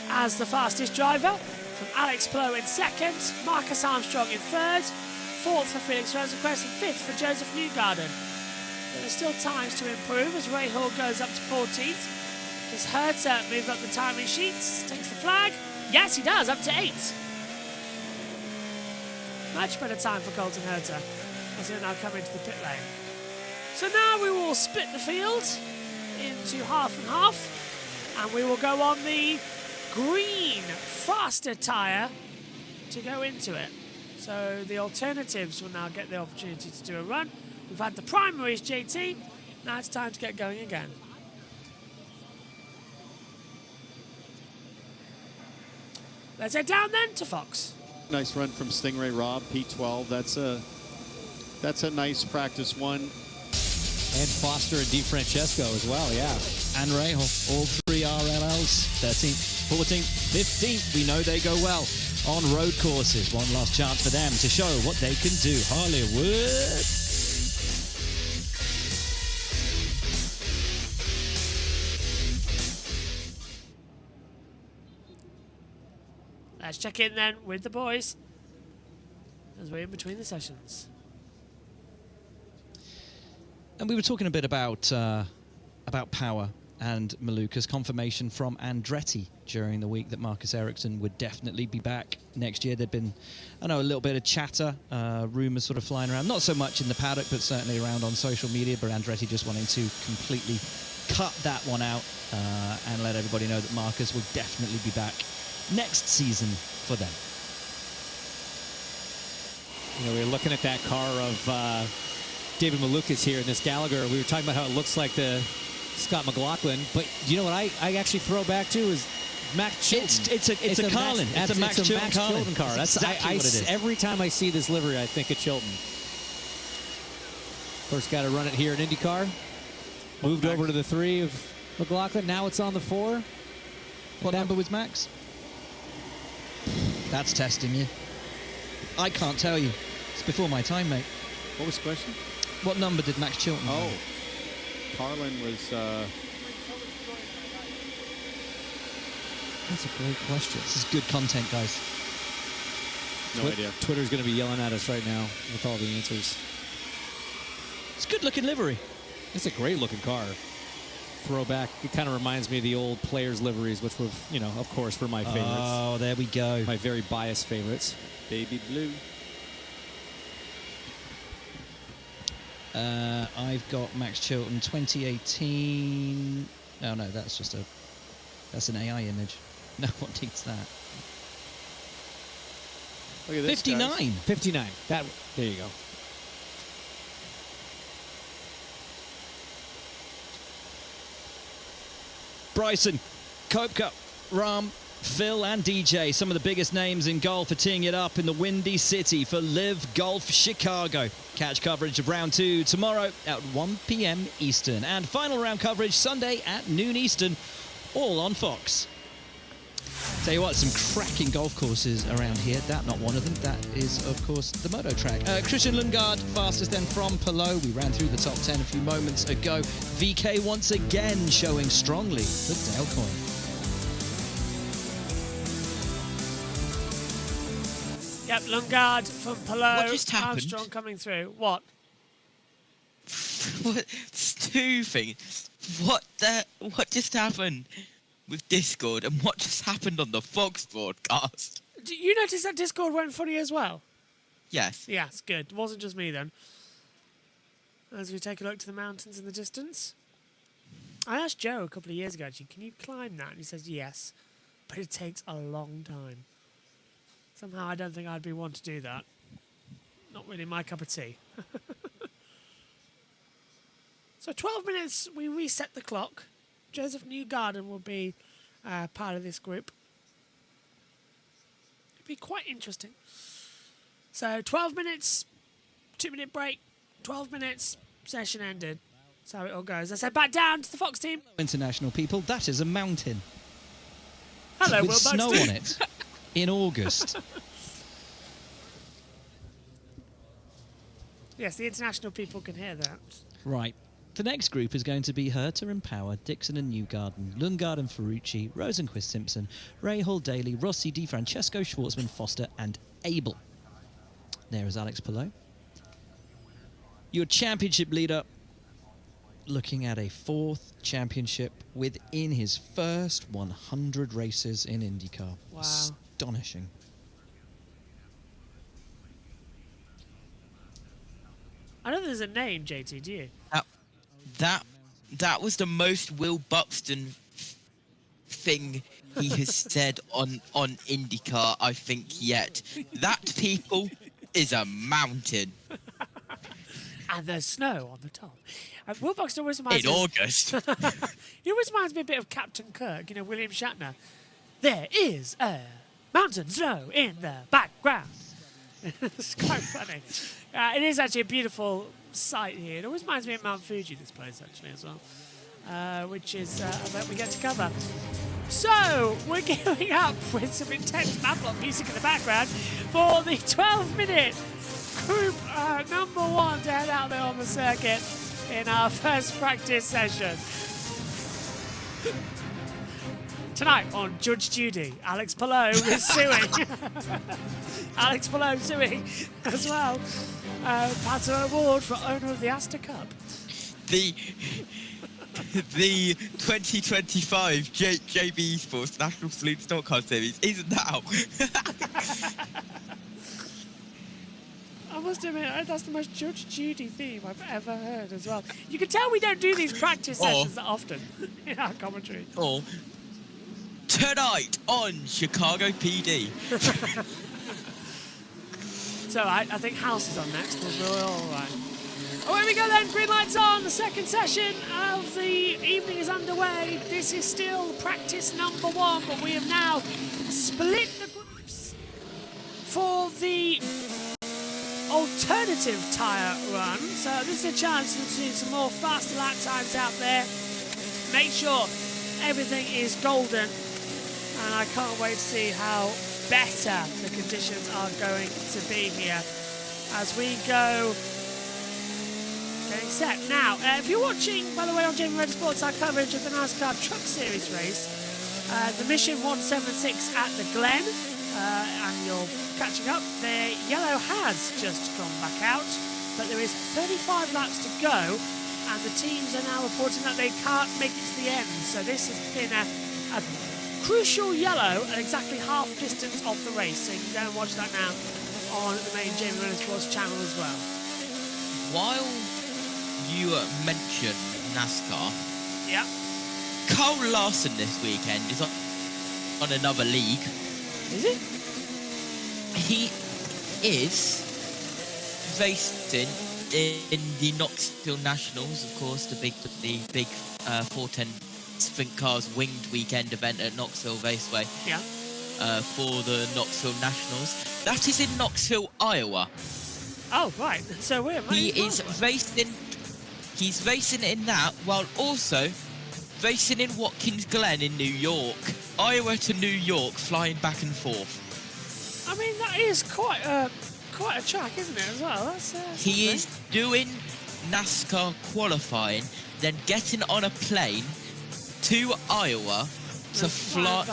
as the fastest driver, from Alex Palou in second, Marcus Armstrong in third, fourth for Felix Rosenquist, and fifth for Joseph Newgarden. There are still times to improve as Ray Hall goes up to 14th. Does Herta move up the timing sheets? Takes the flag. Yes, he does, up to 8th. Much better time for Colton Herta as he'll now come into the pit lane. So now we will split the field into half and half, and we will go on the green faster tyre to go into it. So the alternatives will now get the opportunity to do a run. We've had the primaries, JT. Now it's time to get going again. Let's head down then to Fox. Nice run from Stingray Rob, P12. That's a nice practice one. And Foster and DiFrancesco as well, yeah. And Rahal, all three RLLs, 13th, 14th, 15th. We know they go well on road courses. One last chance for them to show what they can do. Hollywood. Let's check in then with the boys as we're in between the sessions. And we were talking a bit about power and Maluka's confirmation from Andretti during the week that Marcus Ericsson would definitely be back next year. There'd been, I know, a little bit of chatter, rumours sort of flying around, not so much in the paddock, but certainly around on social media, but Andretti just wanting to completely cut that one out and let everybody know that Marcus will definitely be back next season for them. You know, we were looking at that car of David Malukas here in this Gallagher. We were talking about how it looks like the Scott McLaughlin, but you know what I actually throw back to is Max Chilton. It's a Carlin. It's a Max Chilton car. That's exactly what it is. Every time I see this livery, I think of Chilton. First got to run it here in IndyCar. Moved over to the 3 of McLaughlin. Now it's on the 4. What number was Max? That's testing you. I can't tell you. It's before my time, mate. What was the question? What number did Max Chilton Oh, have? Carlin was... That's a great question. This is good content, guys. No idea. Twitter's going to be yelling at us right now with all the answers. It's a good-looking livery. It's a great-looking car. Throwback. It kind of reminds me of the old players' liveries, which were, you know, of course, were my favorites. Oh, there we go. My very biased favorites. Baby blue. I've got Max Chilton 2018. Oh no, that's an AI image. No one needs that. Look at this, 59. guys. 59. There you go. Bryson, Kopka, Rahm, Phil and DJ, some of the biggest names in golf, are teeing it up in the Windy City for Live Golf Chicago. Catch coverage of round 2 tomorrow at 1 p.m. Eastern, and final round coverage Sunday at noon Eastern, all on Fox. Tell you what, some cracking golf courses around here. That not one of them. That is, of course, the Moto Track. Christian Lundgaard, fastest then from Palou. We ran through the top 10 a few moments ago. VK once again showing strongly for Dale Coyne. Yep, Lundgaard from Palou. What just happened? Armstrong coming through. What? It's two things. What just happened with Discord, and what just happened on the Fox broadcast? Do you notice that Discord went funny as well? Yes. Yes, good. It wasn't just me then. As we take a look to the mountains in the distance. I asked Joe a couple of years ago, actually, can you climb that? And he says yes, but it takes a long time. Somehow I don't think I'd be one to do that. Not really my cup of tea. So 12 minutes, we reset the clock. Joseph Newgarden will be part of this group. It'll be quite interesting. So 12 minutes, 2-minute break, 12 minutes, session ended. That's how it all goes. I said back down to the Fox team. International people, that is a mountain. Hello, with Will snow Buxton. on it in August. Yes, the international people can hear that. Right. The next group is going to be Herter and Power, Dixon and Newgarden, Lundgaard and Ferrucci, Rosenquist Simpson, Rahal, Daly, Rossi, DiFrancesco, Schwartzman, Foster and Abel. There is Alex Palou. Your championship leader, looking at a 4th championship within his first 100 races in IndyCar. Wow. Astonishing. I don't think there's a name, JT, do you? That was the most Will Buxton thing he has said on IndyCar, I think, yet. That, people, is a mountain. And there's snow on the top. Will Buxton always reminds In me... August. He always reminds me a bit of Captain Kirk, you know, William Shatner. There is a mountain snow in the background. It's quite funny. It is actually a beautiful sight here. It always reminds me of Mount Fuji, this place, actually, as well, which is a bit we get to cover. So, we're gearing up with some intense Maplock music in the background for the 12-minute Group number 1 to head out there on the circuit in our first practice session. Tonight on Judge Judy, Alex Palou is suing. Alex Palou suing as well. Pato Award for owner of the Astor Cup. The 2025 JB Esports National Saloon Stock Car Series isn't now. I must admit, that's the most Judge Judy theme I've ever heard as well. You can tell we don't do these practice sessions that often in our commentary. Or tonight on Chicago PD. So I think House is on next. We're all right. Oh, here we go then. Green lights on. The second session of the evening is underway. This is still practice number 1, but we have now split the groups for the alternative tyre run. So this is a chance to do some more faster lap times out there. Make sure everything is golden. And I can't wait to see how better the conditions are going to be here as we go getting set. Now, if you're watching, by the way, on Jamie Motorsports, our coverage of the NASCAR Truck Series race, the Mission 176 at the Glen, and you're catching up, the yellow has just gone back out, but there is 35 laps to go, and the teams are now reporting that they can't make it to the end. So this has been a crucial yellow at exactly half distance of the race. So you can go and watch that now on the main Jamie Motorsports channel as well. While you mention NASCAR, yeah, Cole Larson this weekend is on another league. Is he? He is racing in the Knoxville Nationals, of course, the big 410 Sprint Cars winged weekend event at Knoxville Raceway. Yeah. For the Knoxville Nationals. That is in Knoxville, Iowa. Oh, right. So we're He's racing in that while also racing in Watkins Glen in New York. Iowa to New York, flying back and forth. I mean, that is quite a track, isn't it, as well? That's he is doing NASCAR qualifying, then getting on a plane to Iowa to fly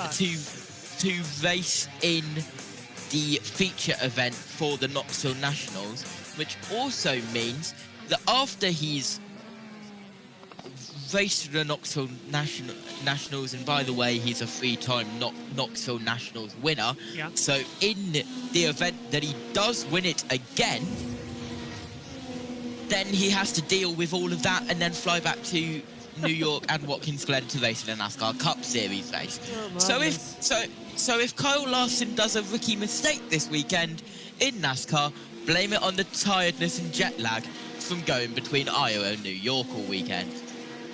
to race in the feature event for the Knoxville Nationals, which also means that after he's raced the Knoxville Nationals, and by the way, he's a 3-time Knoxville Nationals winner. Yeah. So in the event that he does win it again, then he has to deal with all of that and then fly back to New York and Watkins Glen to race in a NASCAR Cup Series race. Oh, so if Kyle Larson does a rookie mistake this weekend in NASCAR, blame it on the tiredness and jet lag from going between Iowa and New York all weekend.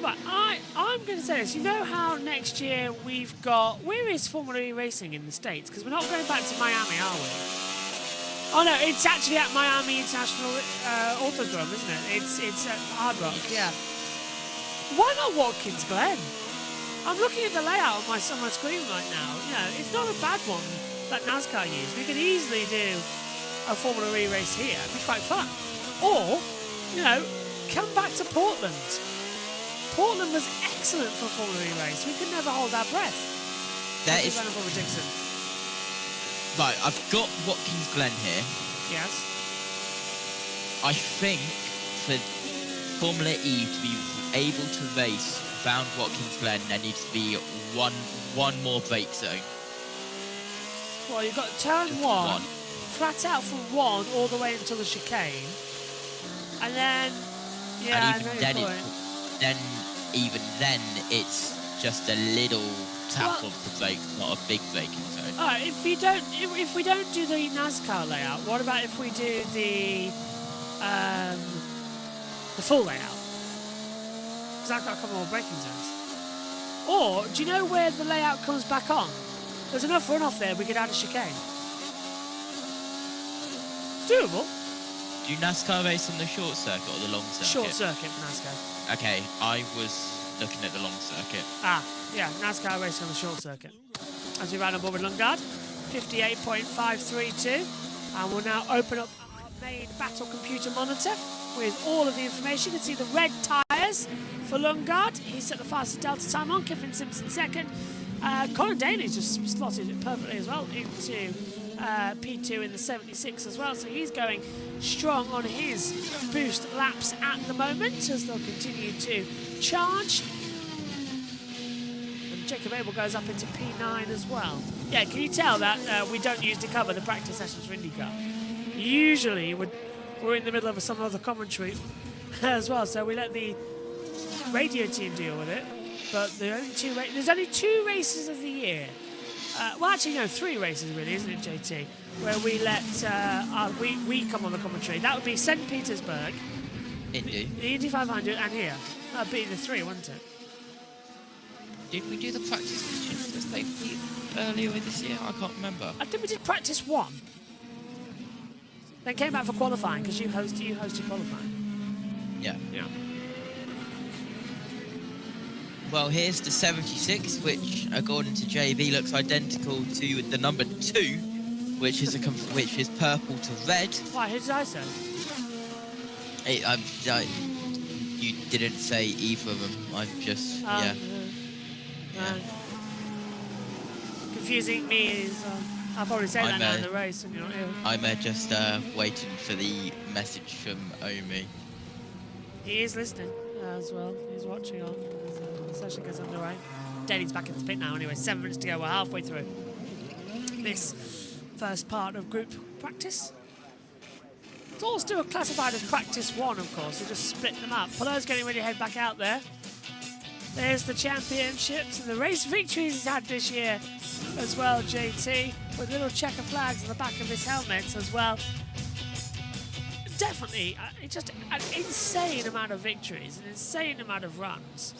Right, I'm going to say this. You know how next year where is Formula E racing in the States? Because we're not going back to Miami, are we? Oh no, it's actually at Miami International Autodrome, isn't it? It's at Hard Rock, yeah. Why not Watkins Glen? I'm looking at the layout on my screen right now. You know, it's not a bad one that NASCAR used. We could easily do a Formula E race here. It'd be quite fun. Or, you know, come back to Portland. Portland was excellent for a Formula E race. We could never hold our breath. There is... Dixon. Right, I've got Watkins Glen here. Yes. I think for Formula E to be able to race around Watkins Glen, there needs to be one more brake zone. Well, you've got turn one, flat out from 1 all the way until the chicane. And then, yeah, and even then it's just a little tap of the brake, not a big braking zone. Alright, if we don't do the NASCAR layout, what about if we do the full layout? Because I've got a couple more braking zones. Or do you know where the layout comes back on? There's enough runoff there, we could add a chicane. It's doable. Do you NASCAR race on the short circuit or the long circuit? Short circuit for NASCAR. Okay, I was looking at the long circuit. Yeah, NASCAR race on the short circuit. As we ran on board with Lundgaard, 58.532. And we'll now open up our main battle computer monitor with all of the information. You can see the red tyres for Lundgaard. He set the fastest delta time on. Kevin Simpson second. Colin Daly's just slotted it perfectly as well into P2 in the 76 as well. So he's going strong on his boost laps at the moment as they'll continue to charge. And Jacob Abel goes up into P9 as well. Yeah, can you tell that we don't usually cover the practice sessions for IndyCar? Usually we're in the middle of some other commentary as well, so we let the radio team deal with it. But there's only two races of the year. Well, actually, no, 3 races really, isn't it, JT? Where we let we come on the commentary. That would be St. Petersburg, Indy. the Indy 500, and here. That'd be the 3, wouldn't it? Did we do the practice sessions for safety earlier this year? I can't remember. I think we did practice 1. Then came back for qualifying because you hosted qualifying. Yeah. Yeah. Well, here's the 76, which, according to JB, looks identical to the number 2, which is purple to red. Why? Who did I say? You didn't say either of them. I'm just yeah. Confusing me is I'll probably say that now in the race when you're not here. I'm just waiting for the message from Omi. He is listening as well. He's watching on as the session gets underway. Daly's back in the pit now anyway. 7 minutes to go. We're halfway through this first part of group practice. It's all still classified as practice 1, of course. We just split them up. Polo's getting ready to head back out there. There's the championships and the race victories he's had this year as well, JT, with little checker flags on the back of his helmets as well. Definitely, just an insane amount of victories, an insane amount of runs.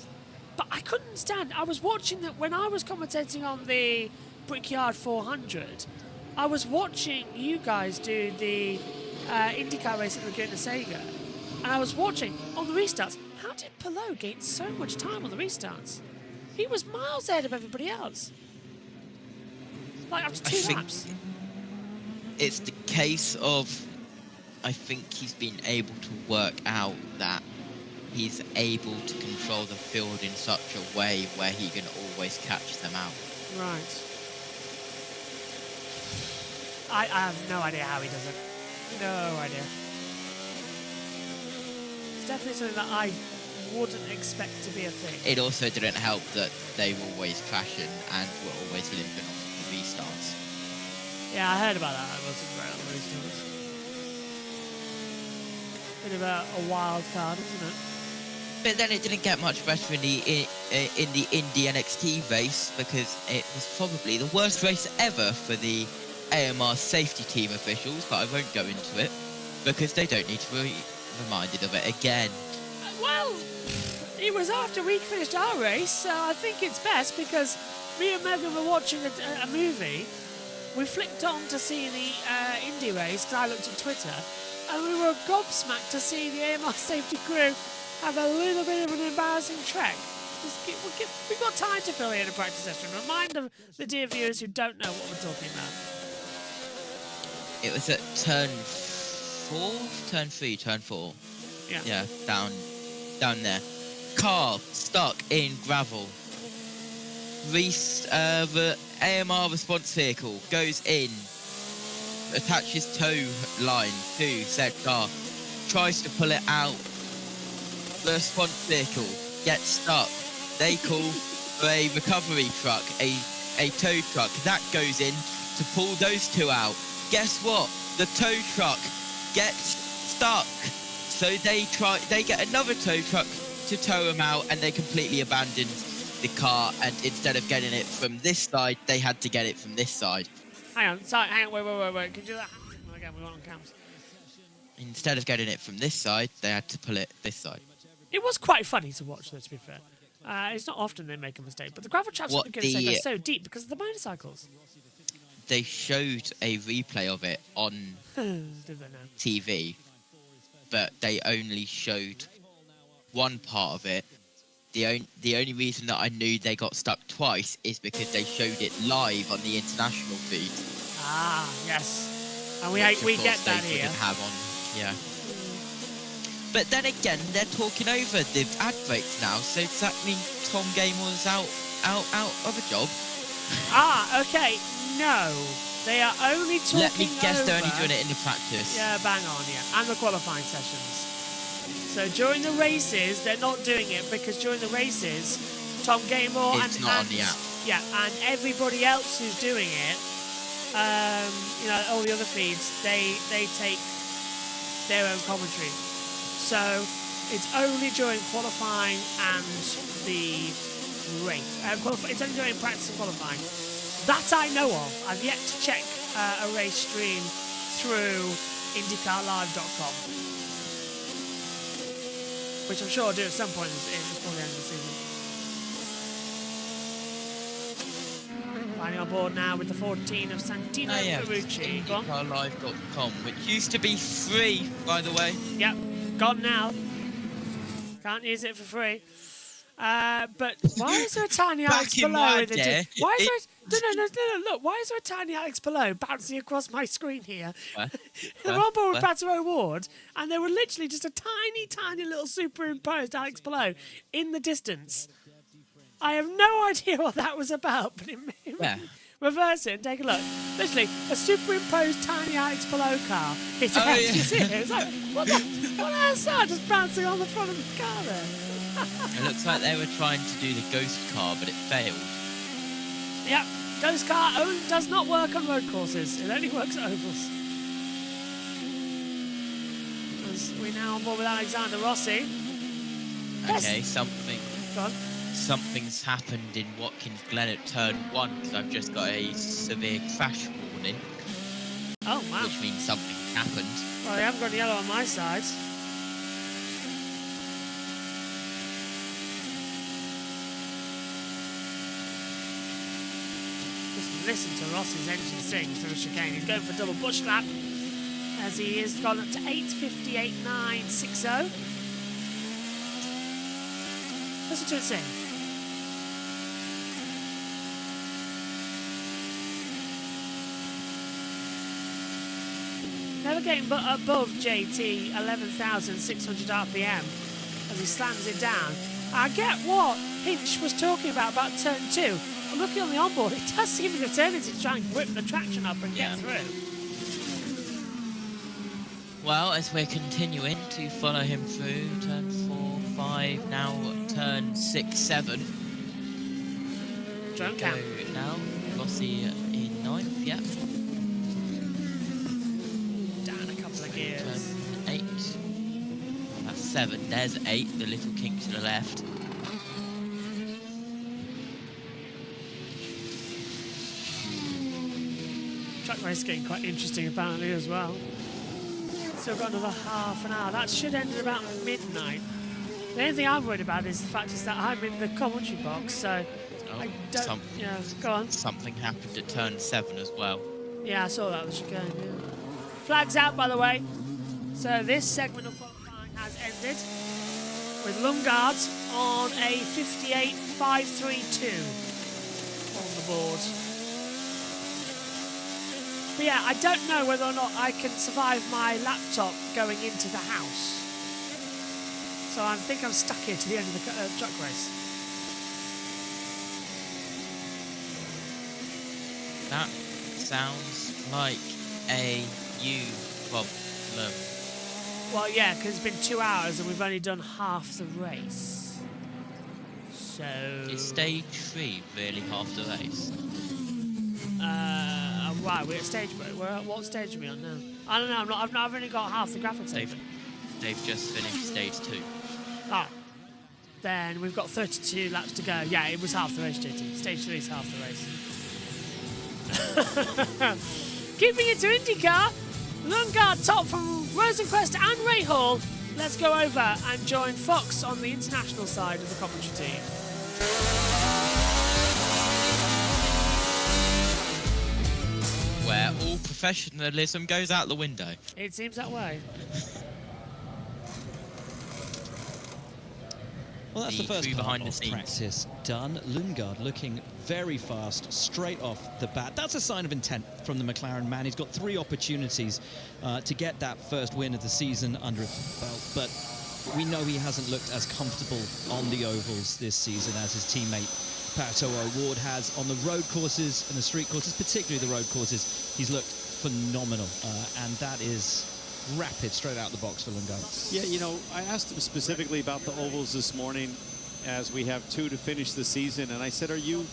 But I couldn't stand, I was watching that when I was commentating on the Brickyard 400, I was watching you guys do the IndyCar race at Laguna Seca, and I was watching on the restarts. How did Polo gain so much time on the restarts? He was miles ahead of everybody else. Like after 2 laps. It's the case of, I think he's been able to work out that he's able to control the field in such a way where he can always catch them out. Right. I have no idea how he does it. No idea. It's definitely something that I wouldn't expect to be a thing. It also didn't help that they were always crashing and were always limping on the restarts. Yeah, I heard about that. I wasn't great on the restarts. Bit of a wild card, isn't it? But then it didn't get much better in the Indy NXT race because it was probably the worst race ever for the AMR safety team officials, but I won't go into it because they don't need to be reminded of it again. Well, it was after we finished our race, so I think it's best because me and Megan were watching a movie. We flicked on to see the Indy race because I looked at Twitter, and we were gobsmacked to see the AMR safety crew have a little bit of an embarrassing trek. We've got time to fill in a practice session. Remind the dear viewers who don't know what we're talking about. It was at turn 4. Yeah, down there. Car stuck in gravel. The AMR response vehicle goes in, attaches tow line to said car, tries to pull it out. The response vehicle gets stuck. They call for a recovery truck, a tow truck. That goes in to pull those 2 out. Guess what? The tow truck gets stuck. So they get another tow truck to tow them out, and they completely abandoned the car, and instead of getting it from this side, they had to get it from this side. Hang on, wait. Can you do that again? We want on cams. Instead of getting it from this side, they had to pull it this side. It was quite funny to watch, though, to be fair. It's not often they make a mistake, but the gravel traps What are going to say the- they're so deep because of the motorcycles. They showed a replay of it on Did they know? TV, but they only showed one part of it. The only reason that I knew they got stuck twice is because they showed it live on the international feed. Ah, yes. And we which, of course, get that they here. wouldn't have on, yeah. But then again, they're talking over the ad breaks now, so does that mean Tom Gamer's out of a job? Ah, okay. No, they are only talking. Let me guess, they're only over- doing it in the practice. Yeah, bang on, yeah, and the qualifying sessions. So during the races, they're not doing it because during the races, Tom Gamer It's and, not on the app. Yeah, and everybody else who's doing it, you know, all the other feeds, they take their own commentary. So it's only during qualifying and the race. It's only during practice and qualifying. That I know of. I've yet to check a race stream through INDYCARlive.com, which I'm sure I'll do at some point before the end of the season. Finally on board now with the 14 of Santino Ferrucci. Go on. INDYCARlive.com, which used to be free, by the way. Yep, gone now. Can't use it for free. But why is there a tiny Alex Back in below? my in the day, why is there? No, look. Why is there a tiny Alex below bouncing across my screen here? They're on board with Pato O'Ward, and they were literally just a tiny little superimposed Alex below in the distance. I have no idea what that was about, but reverse it and take a look. Literally, a superimposed tiny Alex below car hit a house. You see it? It's like, what else? Just bouncing on the front of the car there. It looks like they were trying to do the ghost car, but it failed. Yep, ghost car does not work on road courses. It only works at ovals. As we now on board with Alexander Rossi. Okay, Yes. Go on. something's happened in Watkins Glen at turn 1, because I've just got a severe crash warning, Oh, wow. which means something happened. Well, I haven't got yellow on my side. Just listen to Rossi's engine sing through a chicane. He's going for double bush lap as he is gone up to 8:58.960. Listen to it sing. Never getting above JT 11,600 RPM as he slams it down. I get what Hinch was talking about turn 2. I'm looking on the onboard, it does seem an eternity to try and whip the traction up and get through. Well, as we're continuing to follow him through turn 4, 5, now turn 6, 7. Don't count. Now, Rossi in 9th, yep. Down a couple of gears. Turn 8. Well, that's 7. There's 8, the little kink to the left. Track race getting quite interesting apparently as well. Still got another half an hour. That should end at about midnight. The only thing I'm worried about is the fact is that I'm in the commentary box, so I don't. Go on. Something happened at turn 7 as well. Yeah, I saw that was chicane. Yeah. Flags out, by the way. So this segment of qualifying has ended with Lundgaard on a 58.532 on the board. But yeah, I don't know whether or not I can survive my laptop going into the house. So I think I'm stuck here to the end of the truck race. That sounds like a you problem. Well, yeah, because it's been 2 hours and we've only done half the race. So... Is stage 3 really half the race? Right, we're at stage. What stage are we on now? I don't know. I've only got half the graphics. They've just finished stage 2. Ah, then we've got 32 laps to go. Yeah, it was half the race, JT. Stage 3 is half the race. Keeping it to IndyCar, Lundgaard top from Rosenquist and Rahal. Let's go over and join Fox on the international side of the commentary team. Where all professionalism goes out the window. It seems that way. Well, that's the first crew part behind the of scenes. practice done. Lundgaard looking very fast, straight off the bat. That's a sign of intent from the McLaren man. He's got 3 opportunities to get that first win of the season under his belt, but we know he hasn't looked as comfortable on the ovals this season as his teammate Pato O'Ward has on the road courses and the street courses, particularly the road courses. He's looked phenomenal, and that is rapid straight out the box for Lundgaard. Yeah, you know, I asked him specifically about the ovals this morning as we have 2 to finish the season, and I said, are you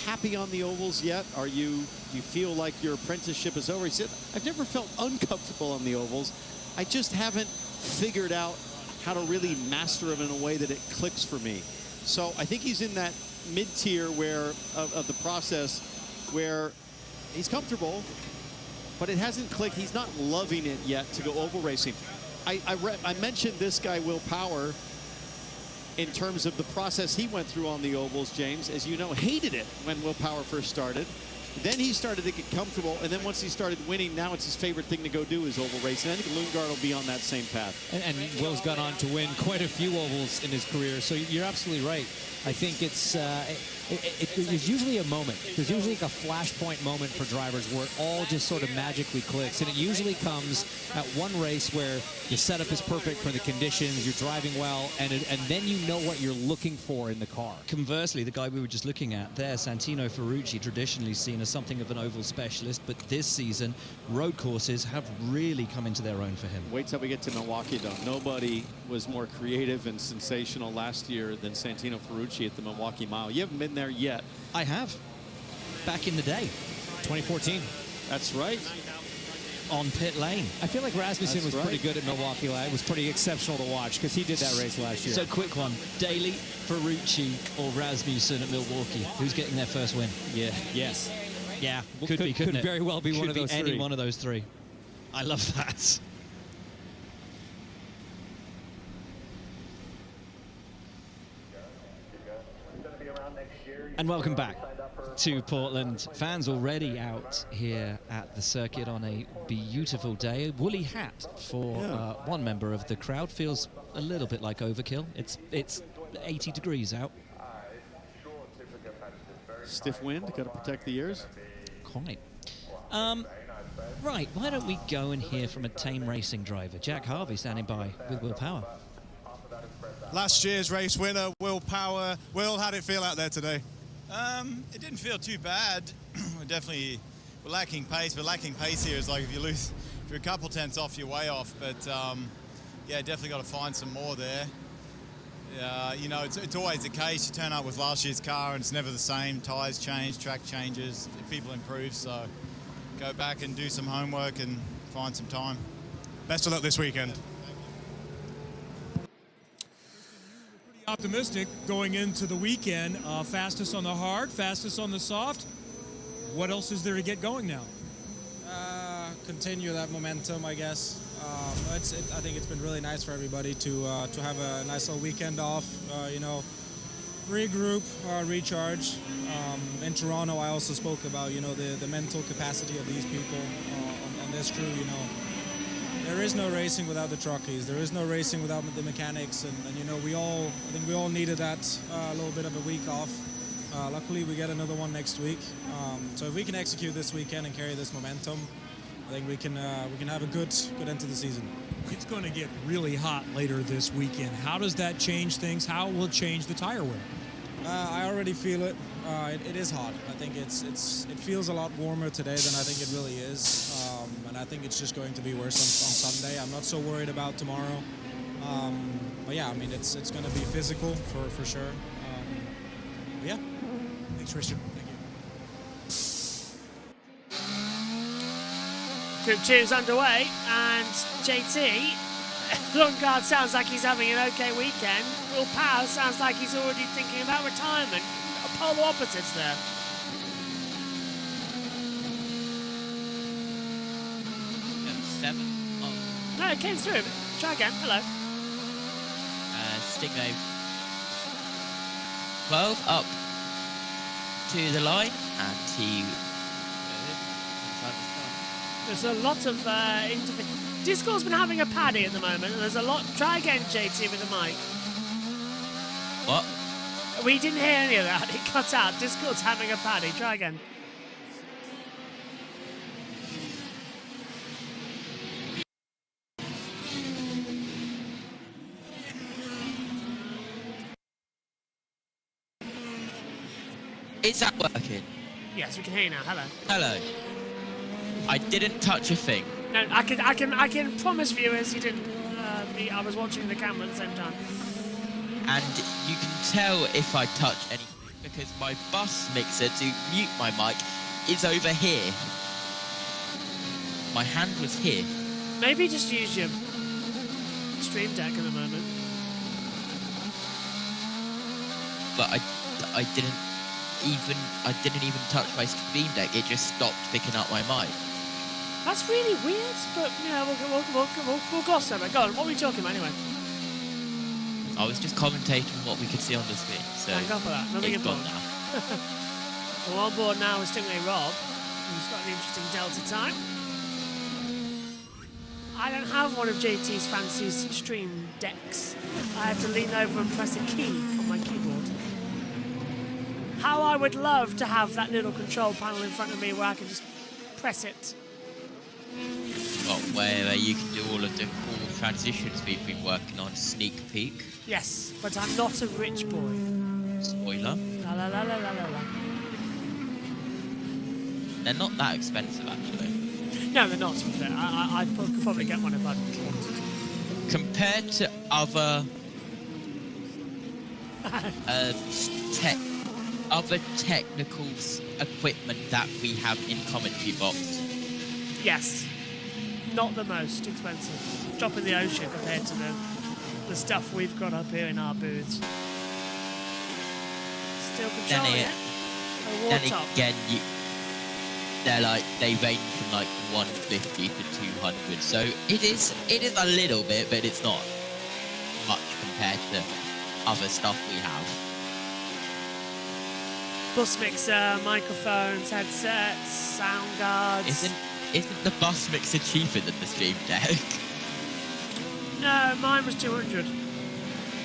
happy on the ovals yet? You feel like your apprenticeship is over? He said, I've never felt uncomfortable on the ovals. I just haven't figured out how to really master them in a way that it clicks for me. So I think he's in that mid-tier of the process where he's comfortable, but it hasn't clicked. He's not loving it yet to go oval racing. I mentioned this guy, Will Power, in terms of the process he went through on the ovals, James. As you know, hated it when Will Power first started. Then he started to get comfortable, and then once he started winning, now it's his favorite thing to go do is oval racing. I think Lundgaard will be on that same path. And Will's gone on to win quite a few ovals in his career, so you're absolutely right. I think it's there's usually a moment. There's usually like a flashpoint moment for drivers where it all just sort of magically clicks, and it usually comes at one race where your setup is perfect for the conditions, you're driving well, and then you know what you're looking for in the car. Conversely, the guy we were just looking at there, Santino Ferrucci, traditionally seen as something of an oval specialist, but this season, road courses have really come into their own for him. Wait till we get to Milwaukee, though. Nobody was more creative and sensational last year than Santino Ferrucci at the Milwaukee Mile. You haven't been there yet. I have. Back in the day. 2014. That's right. On pit lane. I feel like Rasmussen was right. pretty good at Milwaukee. It was pretty exceptional to watch because he did that race last year. So quick one. Daly, Ferrucci, or Rasmussen at Milwaukee? Who's getting their first win? Yeah. Yes. Yeah. Could Couldn't very well be Could one of those any three. one of those 3. I love that. And welcome back to Portland. Fans already out here at the circuit on a beautiful day. A woolly hat for one member of the crowd. Feels a little bit like overkill. It's 80 degrees out. Stiff wind, got to protect the ears. Quite. Right, why don't we go and hear from a tame racing driver? Jack Harvey standing by with Will Power. Last year's race winner, Will Power. Will, how did it feel out there today? It didn't feel too bad. We're lacking pace, but lacking pace here is like if you're a couple tenths off, you're way off. But yeah, definitely got to find some more there. You know, it's always the case. You turn up with last year's car and it's never the same. Tyres change, track changes, people improve. So go back and do some homework and find some time. Best of luck this weekend. Optimistic going into the weekend. Fastest on the hard, fastest on the soft. What else is there to get going now? Continue that momentum, I guess. I think it's been really nice for everybody to have a nice little weekend off. You know, regroup, recharge. In Toronto, I also spoke about the mental capacity of these people on this crew. You know, there is no racing without the truckies. There is no racing without the mechanics, and I think we all needed that a little bit of a week off. Luckily, we get another one next week. So if we can execute this weekend and carry this momentum, I think we can have a good end to the season. It's going to get really hot later this weekend. How does that change things? How will it change the tire wear? I already feel it. It is hot. I think it feels a lot warmer today than I think it really is, and I think it's just going to be worse on Sunday. I'm not so worried about tomorrow, but yeah, I mean it's going to be physical for sure. Yeah. Thanks, Christian. Thank you. Group 2 is underway, and JT, Lundgaard sounds like he's having an okay weekend. Will Power sounds like he's already thinking about retirement. Polar opposites there. No, it came through. Try again. Hello. Stingray. 12 up to the line, and he... There's a lot of Discord's been having a paddy at the moment, and there's a lot... Try again, JT, with the mic. What? We didn't hear any of that. It cut out. Discord's having a paddy. Try again. Is that working? Yes, we can hear you now. Hello. Hello. I didn't touch a thing. No, I can promise viewers you didn't. I was watching the camera at the same time. And you can tell if I touch anything because my bus mixer to mute my mic is over here. My hand was here. Maybe just use your stream deck at the moment. But I didn't even touch my stream deck. It just stopped picking up my mic. That's really weird, but yeah, we'll gloss over it. Go on, what were we talking about anyway? I was just commentating what we could see on the screen. So Thank God for that. Nothing it's gone important. now. Well, on board now is Stingray Rob, who's got an interesting Delta time. I don't have one of JT's fancy stream decks. I have to lean over and press a key on my keyboard. How I would love to have that little control panel in front of me where I can just press it. Well, where you can do all of the cool transitions we've been working on. Sneak peek. Yes, but I'm not a rich boy. Spoiler. La la la la la la la. They're not that expensive, actually. No, they're not. I could probably get one if I wanted. Compared to other other technical equipment that we have in commentary box. Yes, not the most expensive. Drop in the ocean compared to the stuff we've got up here in our booths. Still controlling it. A war Then top. again, they range from like 150 to 200. So it is a little bit, but it's not much compared to other stuff we have. Bus mixer, microphones, headsets, sound guards. Isn't the bus mixer cheaper than the Stream Deck? No, mine was 200.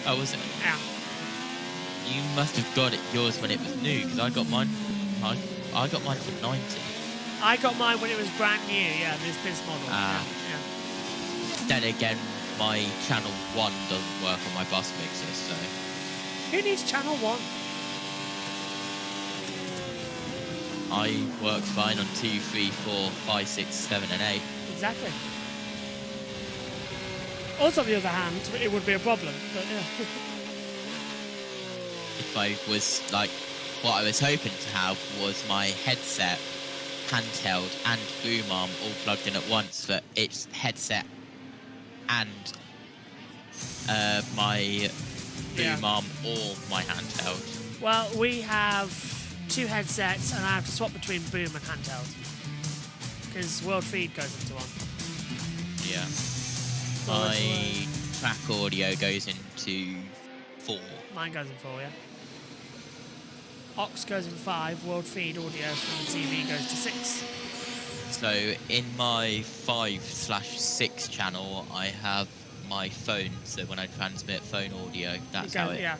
Oh, was it? Yeah. You must have got yours when it was new, because I got mine. I got mine for 90. I got mine when it was brand new. Yeah, this model. Yeah. Then again, my channel 1 doesn't work on my bus mixer, so. Who needs channel 1? I work fine on 2, 3, 4, 5, 6, 7, and 8. Exactly. Also, on the other hand, it would be a problem, but yeah. If I was like, what I was hoping to have was my headset, handheld, and boom arm all plugged in at once, but it's headset and my boom arm or my handheld. Well, we have 2 headsets, and I have to swap between boom and handheld because world feed goes into one. Yeah. My track audio goes into 4. Mine goes in 4, yeah. Aux goes in 5. World feed audio from the TV goes to 6. So in my 5/6 channel, I have my phone. So when I transmit phone audio, that's how it. Yeah.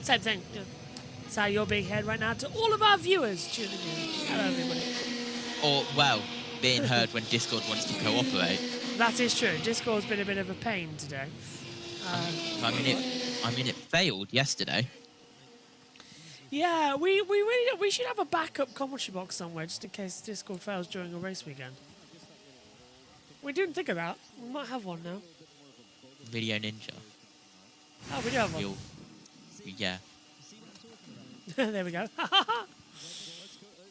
Same thing. Yeah. That's how you're being heard right now to all of our viewers tuning in. Hello, everybody. Or, well, being heard when Discord wants to cooperate. That is true. Discord's been a bit of a pain today. I mean, it failed yesterday. Yeah, we should have a backup commentary box somewhere just in case Discord fails during a race weekend. We didn't think of that. We might have one now. Video Ninja. Oh, we do have one. Yeah. There we go.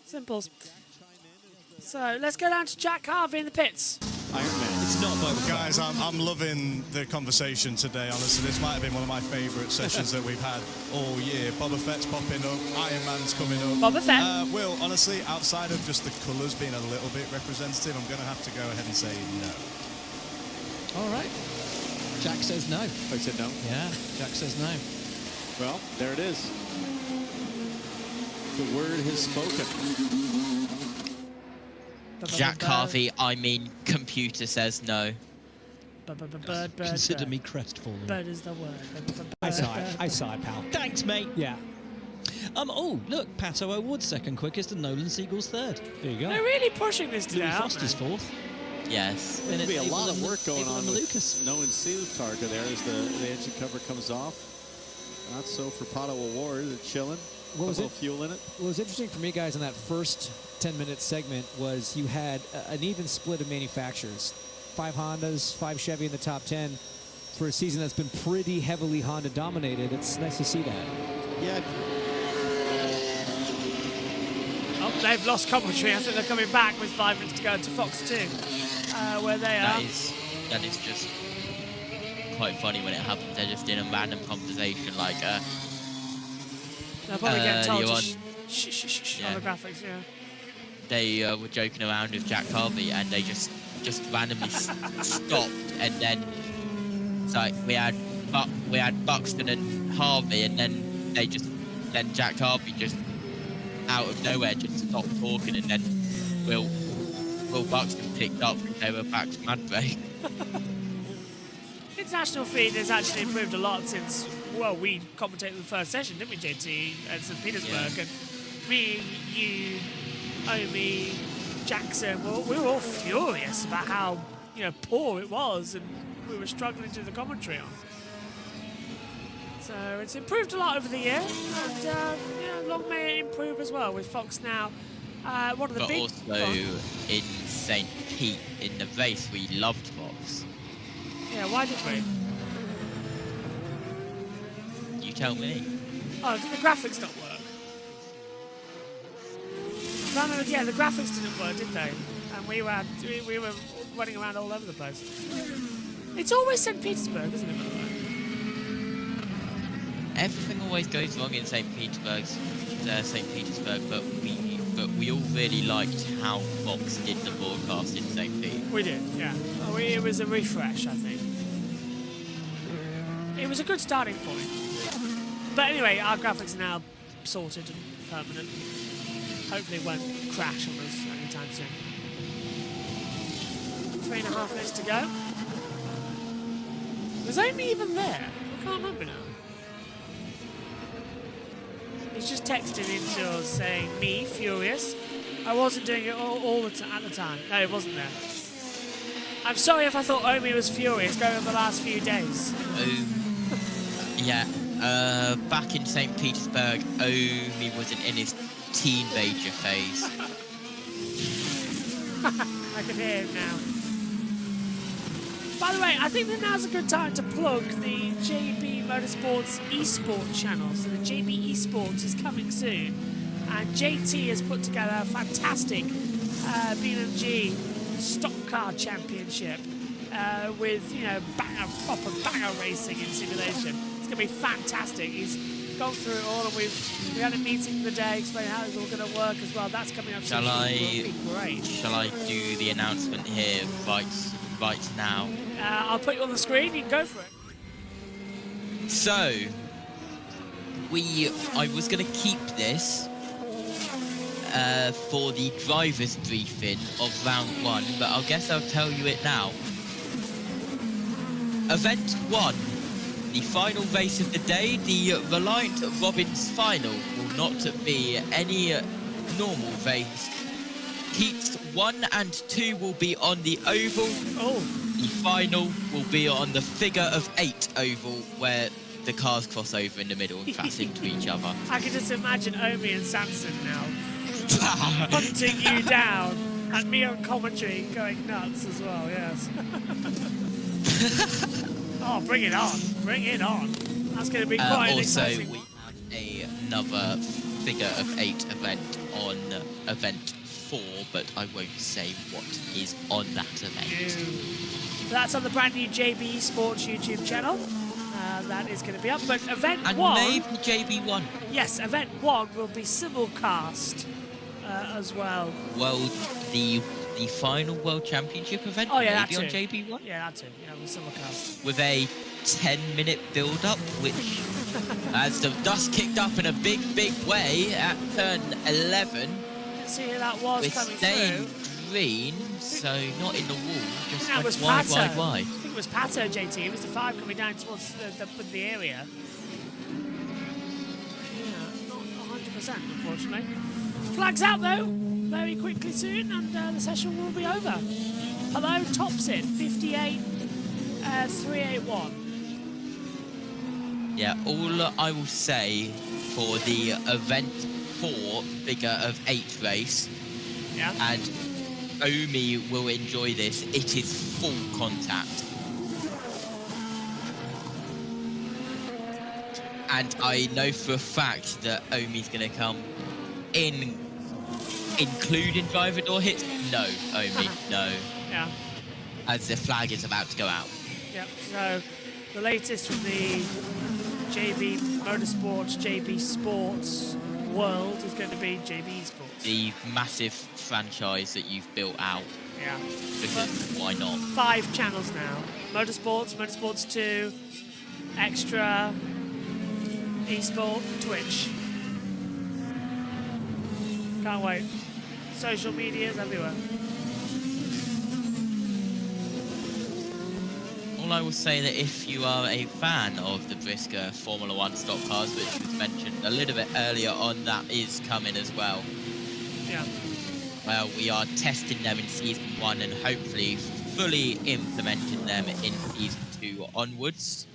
Simples. So let's go down to Jack Harvey in the pits. Iron Man. It's not Boba Fett. Guys, I'm loving the conversation today, honestly. This might have been one of my favourite sessions that we've had all year. Boba Fett's popping up, Iron Man's coming up. Boba Fett. Will, honestly, outside of just the colours being a little bit representative, I'm going to have to go ahead and say no. All right. Jack says no. I said no. Yeah, Jack says no. Well, there it is. The word has spoken. Jack Harvey, I mean, computer says no. Consider me crestfallen. Bird is the word. I saw it. I saw it, pal. Thanks, mate. Yeah. Oh, look, Pato O'Ward's second quickest and Nolan Siegel's third. There you go. They're really pushing this today, Louis aren't Foster's they? fourth. Yes. There'll be a lot of work going on with Lucas. Nolan Siegel's there as the engine cover comes off. Not so for Pato O'Ward. They're chilling. What was a little fuel in it. What was interesting for me, guys, in that first 10-minute segment was you had an even split of manufacturers. 5 Hondas, 5 Chevy in the top 10 for a season that's been pretty heavily Honda dominated. It's nice to see that. Yeah. Oh, they've lost commentary. I think they're coming back with 5 minutes to go to Fox 2, where they are. That is just quite funny when it happens. They're just in a random conversation like, They'll probably get told you're to shh on the graphics, yeah. They were joking around with Jack Harvey and they just randomly stopped, and then it's like we had Buxton and Harvey, and then Jack Harvey just out of nowhere just stopped talking, and then Will Buxton picked up and they were back to mad break. International feed has actually improved a lot since, well, we commentated the first session, didn't we, JT, at St. Petersburg? Yeah. And me, you, Omi, Jackson, we were all furious about how, poor it was, and we were struggling to do the commentary on. So it's improved a lot over the year, and long may it improve as well with Fox now. One of the big... But also in St. Pete, in the race, we loved Fox. Yeah, why did we? You tell me. Oh, did the graphics not work? No, yeah, the graphics didn't work, did they? And we were running around all over the place. It's always St. Petersburg, isn't it, by the way? Everything always goes wrong in St. Petersburg, but we all really liked how Fox did the broadcast in St. Pete. We did, yeah. It was a refresh, I think. It was a good starting point. But anyway, our graphics are now sorted and permanent. Hopefully it won't crash on us anytime soon. 3.5 minutes to go. Was Amy even there? I can't remember now. He's just texted into us saying, me, furious. I wasn't doing it all the at the time. No, it wasn't there. I'm sorry if I thought Omi was furious going over the last few days. Yeah. Back in St. Petersburg, Omi wasn't in his teenager phase. I can hear him now. By the way, I think that now's a good time to plug the JB Motorsports eSport channel. So the JB eSports is coming soon, and JT has put together a fantastic BMG stock car championship with proper banger racing and simulation. It's going to be fantastic. He's gone through it all, and we had a meeting today explaining how it's all going to work as well. That's coming up soon. It'll be great. Shall I do the announcement here right now? I'll put you on the screen. You can go for it. So, I was going to keep this for the driver's briefing of round 1, but I guess I'll tell you it now. Event 1, the final race of the day, the Reliant Robbins final, will not be any normal race. Heats 1 and 2 will be on the oval. Oh. The final will be on the figure of 8 oval, where the cars cross over in the middle and crash into each other. I can just imagine Omi and Samson now hunting you down, and me on commentary going nuts as well, yes. Oh, bring it on. Bring it on. That's going to be quite also, exciting. we have another figure of 8 event on event 4, but I won't say what is on that event. That's on the brand new JB Sports YouTube channel. That is going to be up. But event and 1... maybe JB1. Yes, event 1 will be simulcast as well. Well, the final World Championship event oh, yeah, maybe on JB1? Yeah, that too. Yeah, with simulcast. With a 10-minute build-up, which As the dust kicked up in a big, big way at turn 11. Let's see who that was We're coming staying through. green, so not in the wall, just That was wide, Pato. wide, wide. I think it was Pato, JT. It was the 5 coming down towards the area. Yeah, not 100%, unfortunately. Flags out, though, very quickly soon, and the session will be over. Hello, tops it, 58.381. Yeah, all I will say for the event 4 figure of 8 race, yeah, and Omi will enjoy this, it is full contact. And I know for a fact that Omi's going to come in, including driver door hits. No, Omi, no. Yeah. As the flag is about to go out. Yep, so the latest from the JB Motorsports, JB Sports world is going to be JB Sports. The massive franchise that you've built out. Yeah. Because why not? 5 channels now. Motorsports, Motorsports 2, Extra, eSport, Twitch. Can't wait. Social medias everywhere. All I will say that if you are a fan of the Brisker Formula 1 stock cars, which was mentioned a little bit earlier on, that is coming as well. Yeah. Well, we are testing them in Season 1 and hopefully fully implementing them in Season 2 onwards.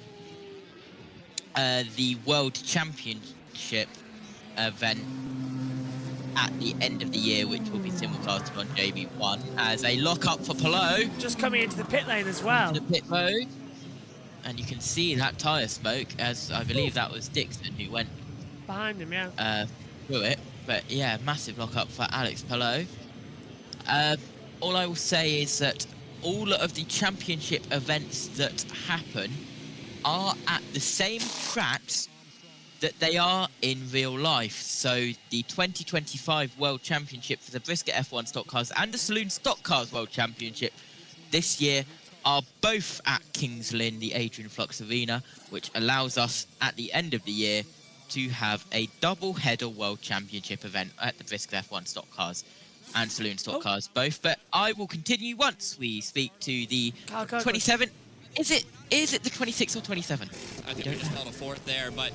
The World Championship event at the end of the year, which will be simulcasted on JB1 as a lock-up for Palou. Just coming into the pit lane as well. The pit road. And you can see that tyre smoke, as I believe that was Dixon who went behind him, yeah. Through it. But yeah, massive lock-up for Alex Palou. All I will say is that all of the championship events that happen are at the same tracks that they are in real life. So the 2025 World Championship for the Brisket F1 Stock Cars and the Saloon Stock Cars World Championship this year are both at Kings Lynn, the Adrian Flux Arena, which allows us at the end of the year to have a double-header World Championship event at the Brisket F1 Stock Cars and Saloon Stock Cars both. But I will continue once we speak to the 27. Is it the 26 or 27? I think we just held a fourth there, but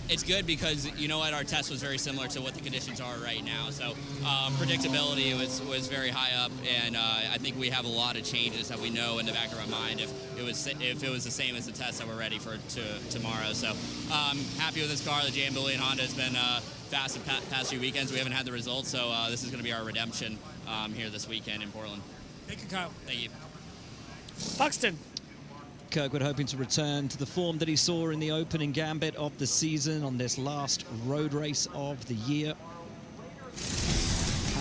it's good because you know what, our test was very similar to what the conditions are right now. So predictability was very high up, and I think we have a lot of changes that we know in the back of our mind if it was the same as the test that we're ready for tomorrow. So happy with this car. The JM and Honda has been fast the past few weekends. We haven't had the results, so this is going to be our redemption here this weekend in Portland. Thank you, Kyle. Thank you. Buxton. Kirkwood hoping to return to the form that he saw in the opening gambit of the season on this last road race of the year.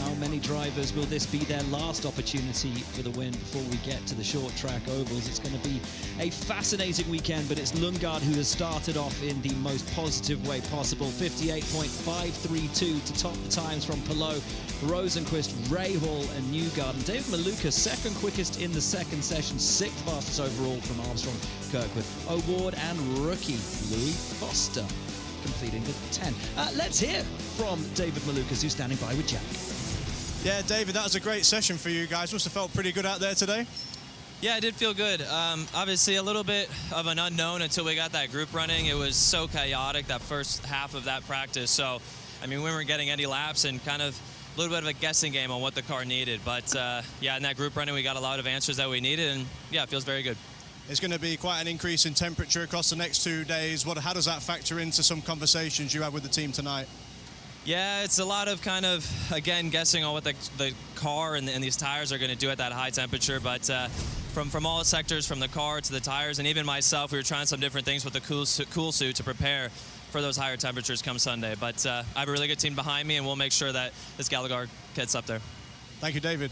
How many drivers will this be their last opportunity for the win before we get to the short track ovals? It's going to be a fascinating weekend, but it's Lundgaard who has started off in the most positive way possible. 58.532 to top the times from Palou, Rosenquist, Rahal and Newgarden. David Maluka second quickest in the second session, 6th fastest overall from Armstrong, Kirkwood, O'Ward and rookie Louis Foster completing the 10. Let's hear from David Malukas, who's standing by with Jack. Yeah, David, that was a great session for you guys. Must have felt pretty good out there today. Yeah, it did feel good. Obviously, a little bit of an unknown until we got that group running. It was so chaotic, that first half of that practice. So, I mean, we weren't getting any laps and kind of a little bit of a guessing game on what the car needed. But, yeah, in that group running, we got a lot of answers that we needed. And, yeah, it feels very good. It's going to be quite an increase in temperature across the next 2 days. How does that factor into some conversations you had with the team tonight? Yeah, it's a lot of kind of, again, guessing on what the car and these tires are going to do at that high temperature. But from all sectors, from the car to the tires, and even myself, we were trying some different things with the cool suit to prepare for those higher temperatures come Sunday. But I have a really good team behind me, and we'll make sure that this Gallagher gets up there. Thank you, David.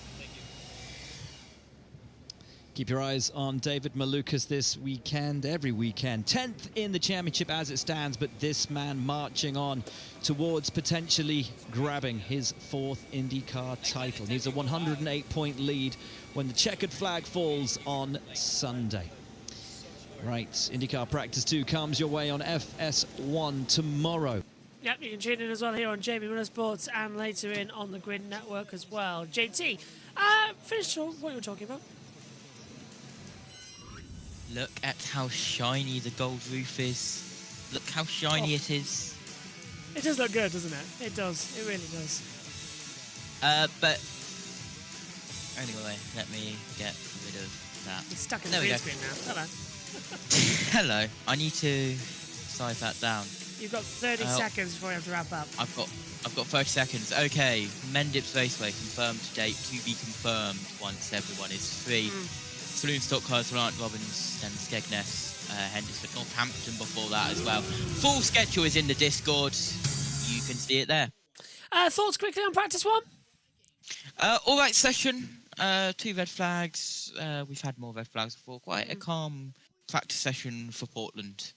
Keep your eyes on David Malukas this weekend, every weekend. 10th in the championship as it stands, but this man marching on towards potentially grabbing his 4th IndyCar title. He's a 108-point lead when the checkered flag falls on Sunday. Right, IndyCar Practice 2 comes your way on FS1 tomorrow. Yep, you can tune in as well here on JB Motorsports and later in on the Grid Network as well. JT, finish what you were talking about. Look at how shiny the gold roof is. Look how shiny it is. It does look good, doesn't it? It does. It really does. But anyway, let me get rid of that. It's stuck in there the green we screen now. Hello. Hello. I need to size that down. You've got 30 seconds before you have to wrap up. I've got 30 seconds. Okay, Mendips Raceway confirmed date to be confirmed once everyone is free. Saloon stock cars, Reliant Robbins and Skegness, Henderson, Northampton before that as well. Full schedule is in the Discord. You can see it there. Thoughts quickly on practice 1? All right session. 2 red flags. We've had more red flags before. Quite a calm practice session for Portland.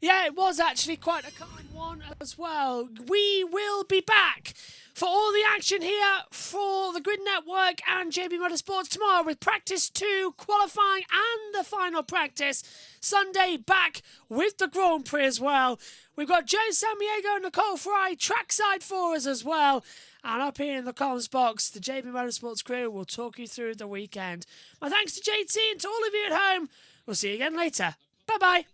Yeah, it was actually quite a calm one as well. We will be back for all the action here for the Grid Network and JB Motorsports tomorrow with practice 2, qualifying and the final practice. Sunday back with the Grand Prix as well. We've got Joe Sammiego and Nicole Fry trackside for us as well. And up here in the comms box, the JB Motorsports crew will talk you through the weekend. My thanks to JT and to all of you at home. We'll see you again later. Bye-bye.